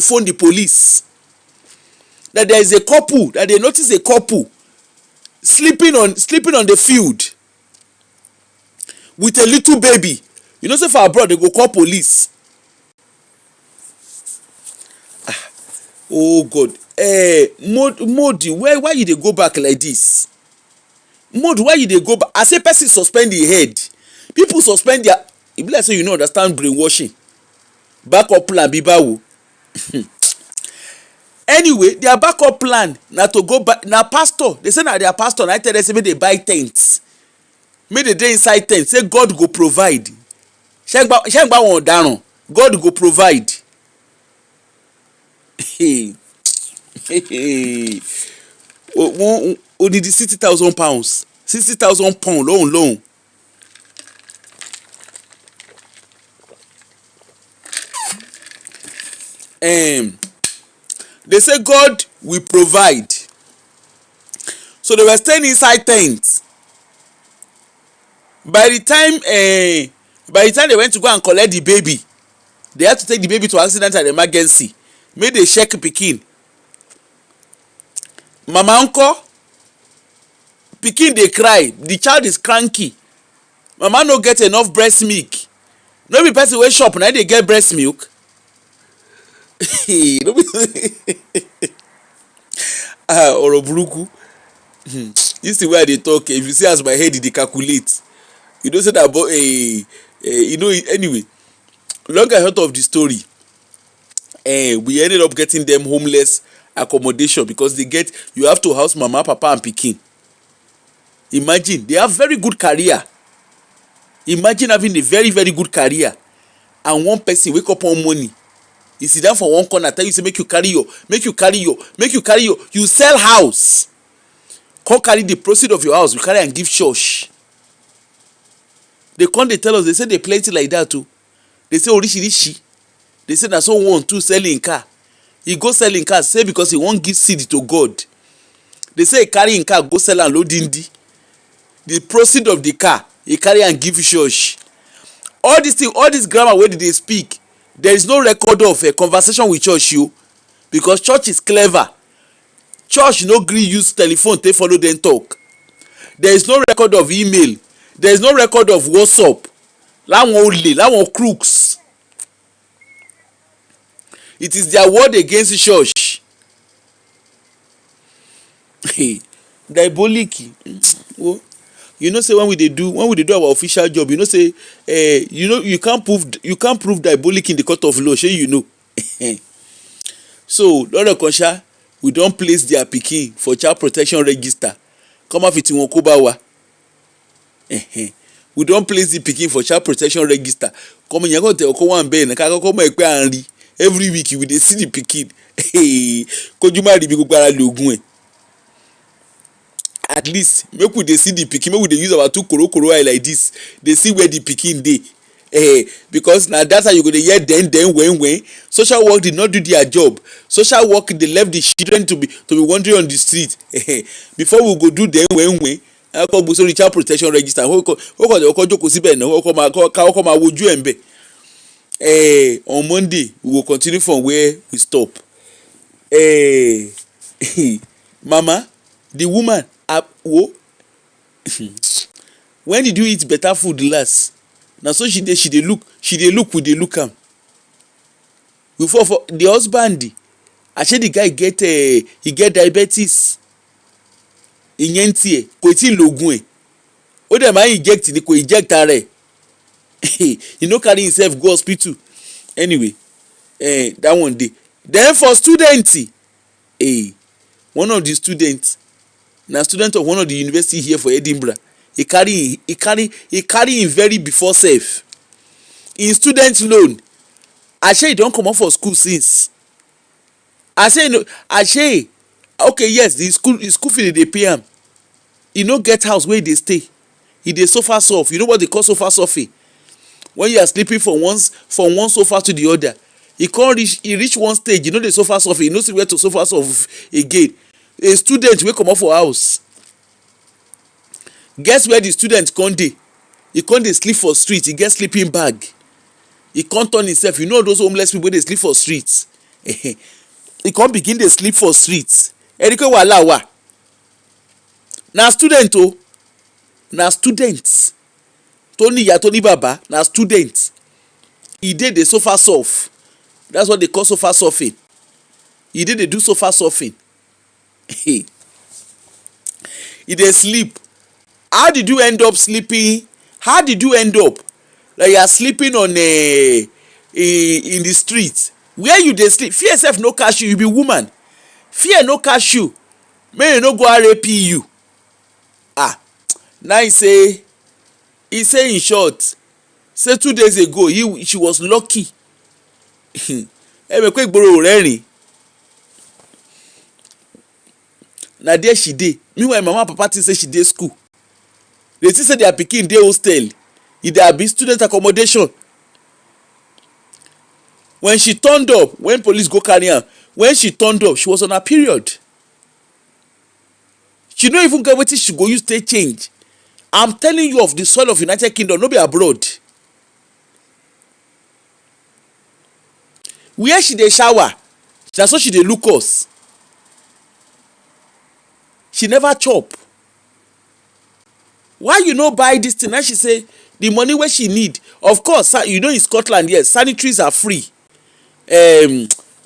phone the police, that there is a couple, that they notice a couple sleeping on the field with a little baby. You know, say for abroad they go call police. Oh God. Modi, why you dey go back like this? Modi, why you dey go back? I say person suspend the head, people suspend their, e be like say you no understand brainwashing. Backup plan be bawo. Anyway, their backup plan na to go back. Na pastor, they say na their pastor na tell them say make they buy tents, make they dey inside tent, say God go provide. Shengba wọn ọ̀daràn, God go provide. Wọ́n odidi £60,000, £60,000 lóhùn. They say God will provide. So they were staying inside tents. By the time they went to go and collect the baby, they had to take the baby to accident and emergency. Make they check pikin. Mama uncle, pikin dey cry, the child is cranky. Mama no get enough breast milk. No be person wey shop na dey get breast milk. No be ọ̀rọ̀ burúkú. This thing wey I dey talk, if you see as my head dey calculate, you know say that boy, you know, anyway, long and short of the story, we ended up getting them homeless accommodation because you have to house mama, papa and pikin. Imagine, they have very good career. Imagine having a very very good career and one person wake up on money, he sit down for one corner tell you say make you carry your you sell house, come carry the proceed of your house, you carry and give church. They come dey tell us, they say they plenty like that too. They say orishirishi. They say na so one too sell him car, he go sell him car say because he wan give seed to God. They say he carry him car go sell am loadindi, the proceed of the car he carry and give church. All this thing, all this grammar wey dey speak, there is no record of a conversation with church o, because church is clever. Church no gree use telephone take follow dem talk. There is no record of email, there is no record of WhatsApp. Láwọn olè, láwọn crooks. It is their word against the church. Diabolic. You know say when we dey do our official job, you know say you can't prove diabolic in the court of law, shey you know. So lọ́rọ̀ kan ṣá, we don place their pikin for child protection register. Come out with wọn kó bá wa. We don place the pikin for child protection register. Come yẹn kò tẹ ọkọ wọn bẹ́ẹ̀ ní ká kọ́kọ́ mọ̀ pé à ń rí every week we dey see the pikin. Kójú má rí bí gbogbo ara lògùn ẹ̀. At least make we dey see the pikin, make we dey use our two korokoro eye like this, dey see where the pikin dey. Because na that how you go dey hear den when social work did not do their job. Social work dey left the children to be wandering on the street. Before we go do den when akọ gbèsè orí child protection register, ó kọ jókòó síbẹ̀ náà, ó kọ máa wojú ẹ̀ ń bẹ̀. On Monday we go continue from where we stop. Mama, the woman, when did you eat better food last? Na so she dey look we dey look am. Before for the husband, actually the guy get diabetes. Ìyẹn tiẹ̀ kò tí ì lògùn ẹ̀, ó dẹ̀ máa inject ni, kò inject ara ẹ̀. He no carry himself go hospital. Anyway, that one dey. Then for student, one of the students, na student of one of the university here for Edinburgh, he carry him very before sef. In student loan, Ashe don comot for school since. Ashe okay, yes, the school fee dey pay am. e no get house where e dey stay, e dey suffer soft. You know what they call suffer suffering? When you are sleeping from one sofa to the other, e reach one stage, you know dey suffer suffering, you no see where to suffer soft again. A student wey comot for house, guess where the student come dey? E come dey sleep for street. E get sleeping bag. E come turn himself, you know those homeless people wey dey sleep for street. E come begin dey sleep for street. Erike wahala wa. Na student o, na student. Tó ní ìyá tó ní bàbá, na student. E dey suffer soft. That's what they call suffer suffering. E dey do suffer suffering. E dey sleep. How did you end up sleeping? How did you end up like you are sleeping on in the street? Where you dey sleep? Fear sef no catch you. You be woman. Fear no catch you. May e no go rape you. Now he say in short, say 2 days ago she was lucky. Emekwe igboro rẹ́rìn. Na there she dey. Meanwhile mama and papa think say she dey school. They think say their pikin dey hostel. E dey abi student accommodation. When she turned up, when police go carry am, when she turned up, she was on her period. She no even get wetin she go use take change. I'm telling you of the soil of United Kingdom, no be abroad. Where she dey shower, na so she dey look us. She never chop. Why you no buy this thing? Now she say the money wey she need. Of course, you know in Scotland, yes, sanitaries are free.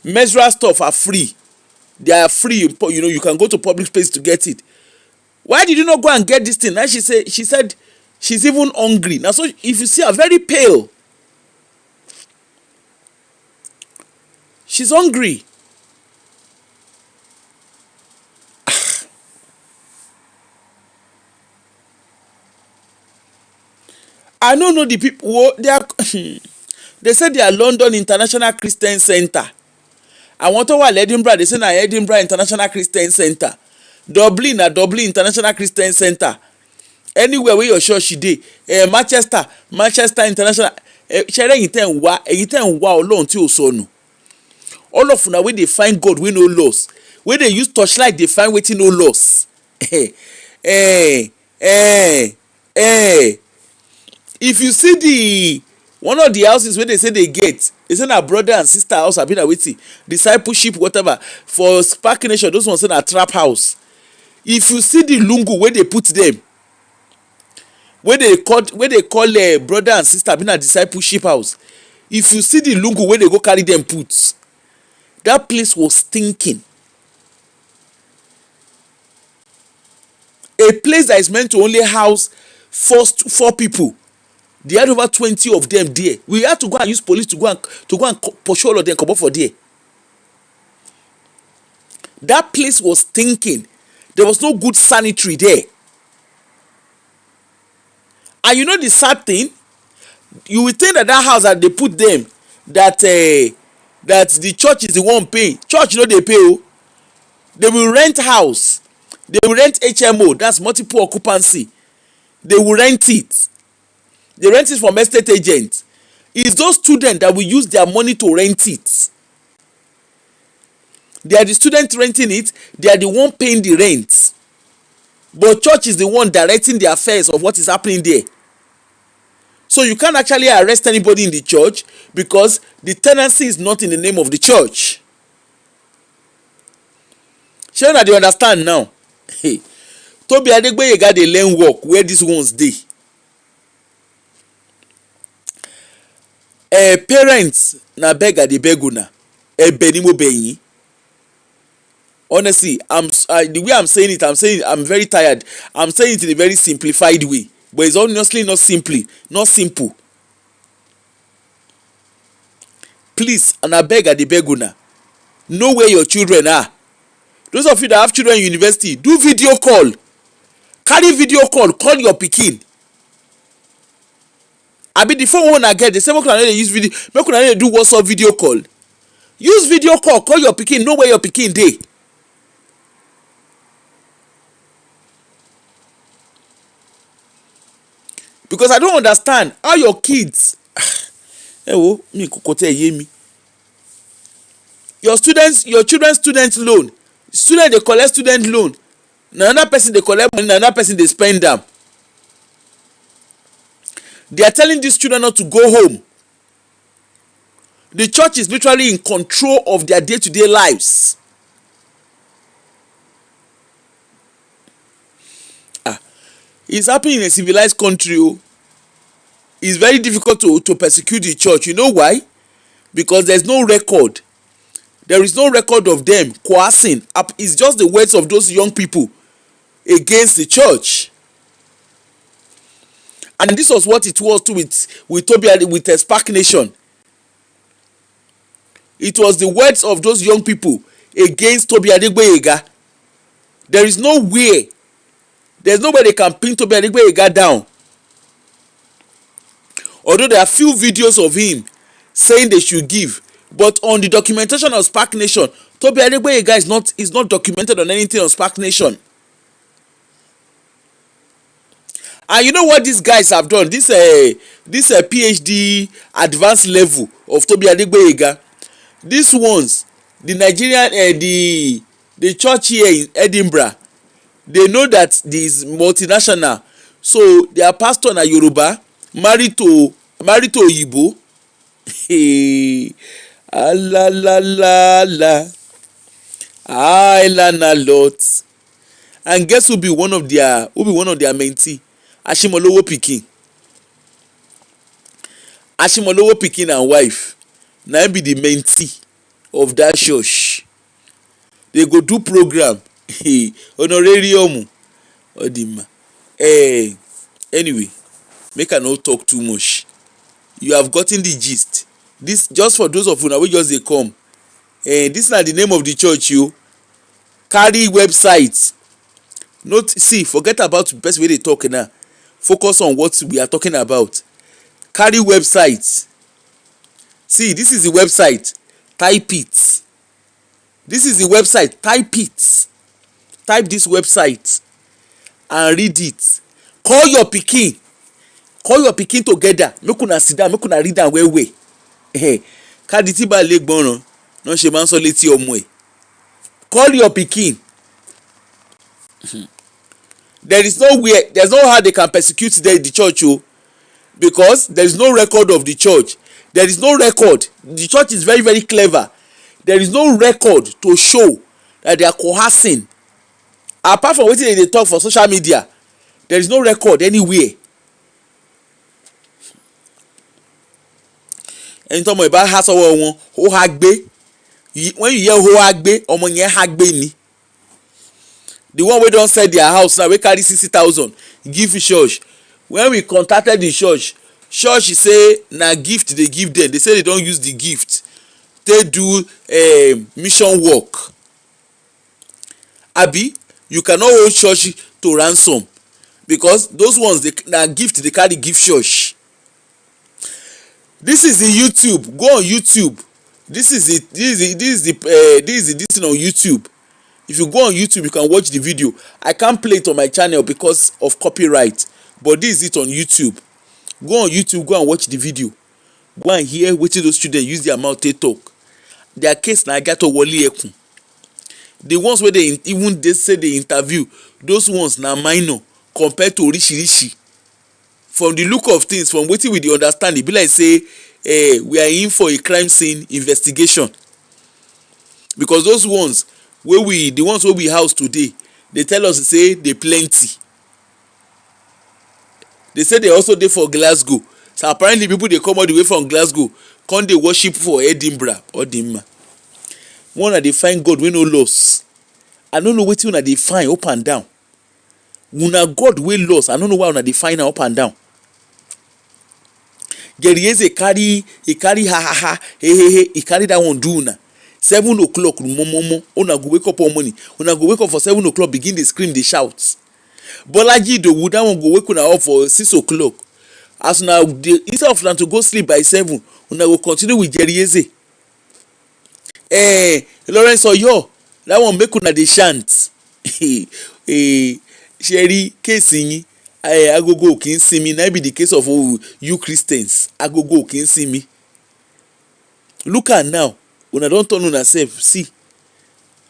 Menstrual stuff are free. They are free. You know, you can go to public space to get it. Why did you not go and get this thing? Now she said she's even hungry. Now so if you see her very pale, she's hungry. I don't know the people. They are. They said they are London International Christian Center. I want to go Edinburgh. They say na Edinburgh International Christian Center. Dublin na Dublin International Christian Center. Anywhere where your church dey. Manchester International. Ṣẹ̀rẹ̀ ẹ̀yin tẹ́ ń wá Ọlọ́run tí ò sọnù. All of una wey dey find God wey no loss. Wey dey use torchlight dey find wetin no loss. If you see one of the houses wey they say they get, they say na brother and sister house abi na wetin, discipleship whatever, for Spark Nation those ones say na trap house. If you see the lungu wey they put them, wey they call brother and sister abi na discipleship house, if you see the lungu wey they go carry them put, that place was stinking. A place that is meant to only house four people, they had over 20 of them there. We had to go and use police to go and pursue all of them, come up for there. That place was stinking. There was no good sanitary there. And you know the sad thing, you will think that house that they put them, that the church is the one paying. Church, you know, they pay. They will rent house. They will rent HMO, that's multiple occupancy. They will rent it. They rent it from estate agents. It's those students that will use their money to rent it. They are the students renting it. They are the one paying the rent. But church is the one directing the affairs of what is happening there. So you can't actually arrest anybody in the church because the tenancy is not in the name of the church. Shey una dey understand now? Tobi Adegboyega dey learn work where these ones dey. Parents na beg I dey beg una. Ebe ni mo bẹ̀ yín. Honestly, the way I'm saying it, I'm very tired. I'm saying it in a very simplified way, but it's honestly not simple. Please, and I beg I dey beg una, know where your children are. Those of you that have children in university, do video call. Carry video call your pikin. Abi the phone una get, they say make una no dey use video, make una no dey do WhatsApp video call. Use video call your pikin, know where your pikin dey. because I don't understand how your kids ẹ wo mi kò tẹ yé mi. Your children student loan, student dey collect student loan, na another person dey collect money, na another person dey spend am. They are telling these children not to go home. The church is literally in control of their day-to-day lives. It's happening in a civilized country. It's very difficult to persecute the church. You know why? Because there's no record. There is no record of them coercing. It's just the words of those young people against the church. And this was what it was too with Toby, with Spark Nation. It was the words of those young people against Toby Adegboyega. There is no way. There's no way they can pin Toby Adegboyega down. Although there are few videos of him saying they should give, but on the documentation of Spark Nation, Toby Adegboyega is not documented on anything on Spark Nation. And you know what these guys have done? This PhD advanced level of Toby Adegboyega. These ones, the Nigerian, the church here in Edinburgh, they know that this multinational, so their pastor na Yoruba, married to Oyibo. La la la la, I learn a lot. And guess who be one of their mentee? Ashimolowo pikin and wife. Na be the mentee of that church. They go do program honorarium odima. Anyway, make I no talk too much. You have gotten the gist. This just for those of una wey just dey come. This na the name of the church you carry website. See, forget about the person wey dey talk now. Focus on what we are talking about. Carry website. See, this is the website. Type it. This is the website. Type it. Type this website and read it. Call your pikin together. Make una sit down, make una read am well well. Káàdì tí bá lè gbọ́ràn náà ṣe máa ń sọ létí ọmọ ẹ̀. Call your pikin. There's no how they can persecute the church because there is no record of the church. There is no record. The church is very, very clever. There is no record to show that they are coercing. Apart from wetin they talk for social media, there is no record anywhere. Ẹni tọ́mọ ìbá há sọ́wọ́ wọn ó há gbé. When you hear ó há gbé, ọmọ yẹn há gbé ni. The one wey don sell their house now wey carry 60,000 give church. When we contacted the church say na gift they give them. They say they don use the gift take do mission work. Abi, you cannot hold church to ransom because those ones na gift they carry give church. This is the YouTube. Go on YouTube. This is the thing on YouTube. If you go on YouTube, you can watch the video. I can't play it on my channel because of copyright, but this is it on YouTube. Go on YouTube, go and watch the video. Go and hear wetin those students use their mouth to talk. Their case na Agato Wole Ekun. The ones where they say they interview, those ones na minor compared to Orishirishi. From the look of things, from wetin we dey understand, e be like say we are in for a crime scene investigation. Because those ones the ones wey we house today, they tell us say they plenty. They say they also dey for Glasgow. So apparently people dey come all the way from Glasgow come dey worship for Edinburgh or Dimma. One dey find God wey no loss. I no know wetin una dey find up and down. Una God wey loss, I no know why una dey find am up and down. Gerieze carry he carry that one do una. 7 o'clock momo una go wake up on morning. Una go wake up for 7 o'clock, begin dey scream, dey shout. Bolaji Idowu, that one go wake una up for 6 o'clock. As una instead of una to go sleep by 7, una go continue with Gerieze. Lawrence Oyo, that one make una dey chant. Sherry case yin agogo kì í sinmi. Na be the case of you Christians. Agogo kì í sinmi. Look at now, una don turn una sef. See,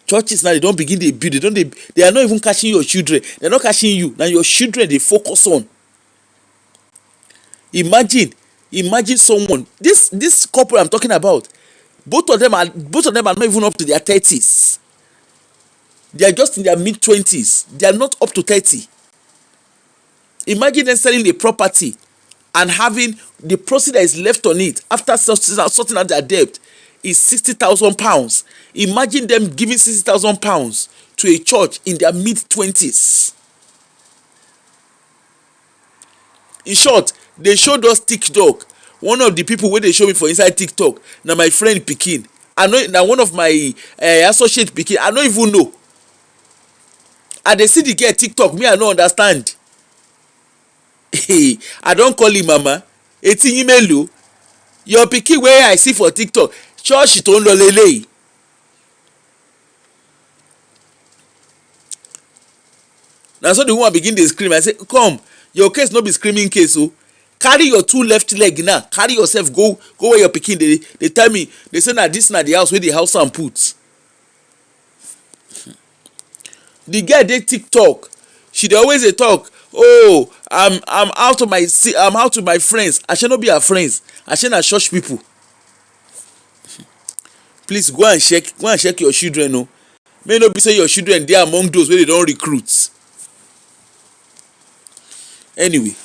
churches now, they don begin dey build. They are not even catching your children. They are not catching you. Na your children dey focus on. Imagine someone, this couple I'm talking about, both of them are not even up to their 30s. They are just in their mid-20s. They are not up to 30. Imagine them selling the property and having the proceeds that is left on it after sorting out their debt is £60,000. Imagine them giving £60,000 to a church in their mid-20s. In short, they showed us TikTok. One of the people wey dey show me for inside TikTok na my friend pikin. I know na one of my associate pikin. I no even know. I dey see the girl TikTok, me I no understand. I don call him mama. Eti yín mélòó? Your pikin wey I see for TikTok, church tó ń lọ leléyìí. Na so the woman begin dey scream. I say, come, your case no be screaming case o. Carry your two left leg now, carry yourself go where your pikin dey tell me. They say na this na the house wey the house am put. The girl dey TikTok, she dey always dey talk, oh, I'm out with my friends. Ashe no be her friends, ashe na church people. Please go and check your children o. May no be say your children dey among those wey dey don recruit. Anyway,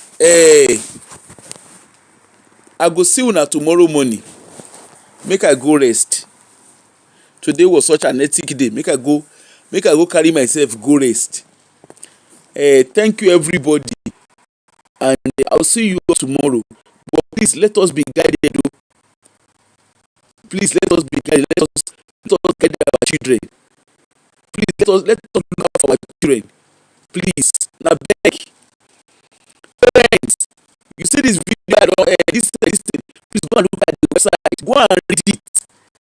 I go see una tomorrow morning. Make I go rest. Today was such an hectic day. Make I go carry myself go rest. Thank you everybody, and I'll see you tomorrow. But please let us be guided. Please let us be guided. Let us guide our children. Please let us look out for our children. Please, na beg. Parents, you see this video, this thing, please go and look at the website. Go and read it.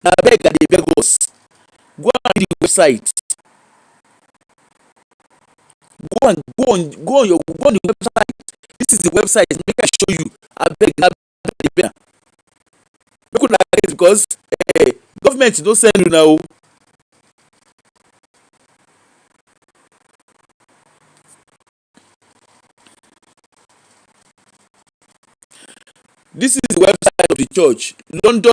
Na beg I dey beg us. Go and read the website. Go on the website. This is the website. Make I show you. I beg na beg. Make una get, because government no send una o. This is the website of the church, London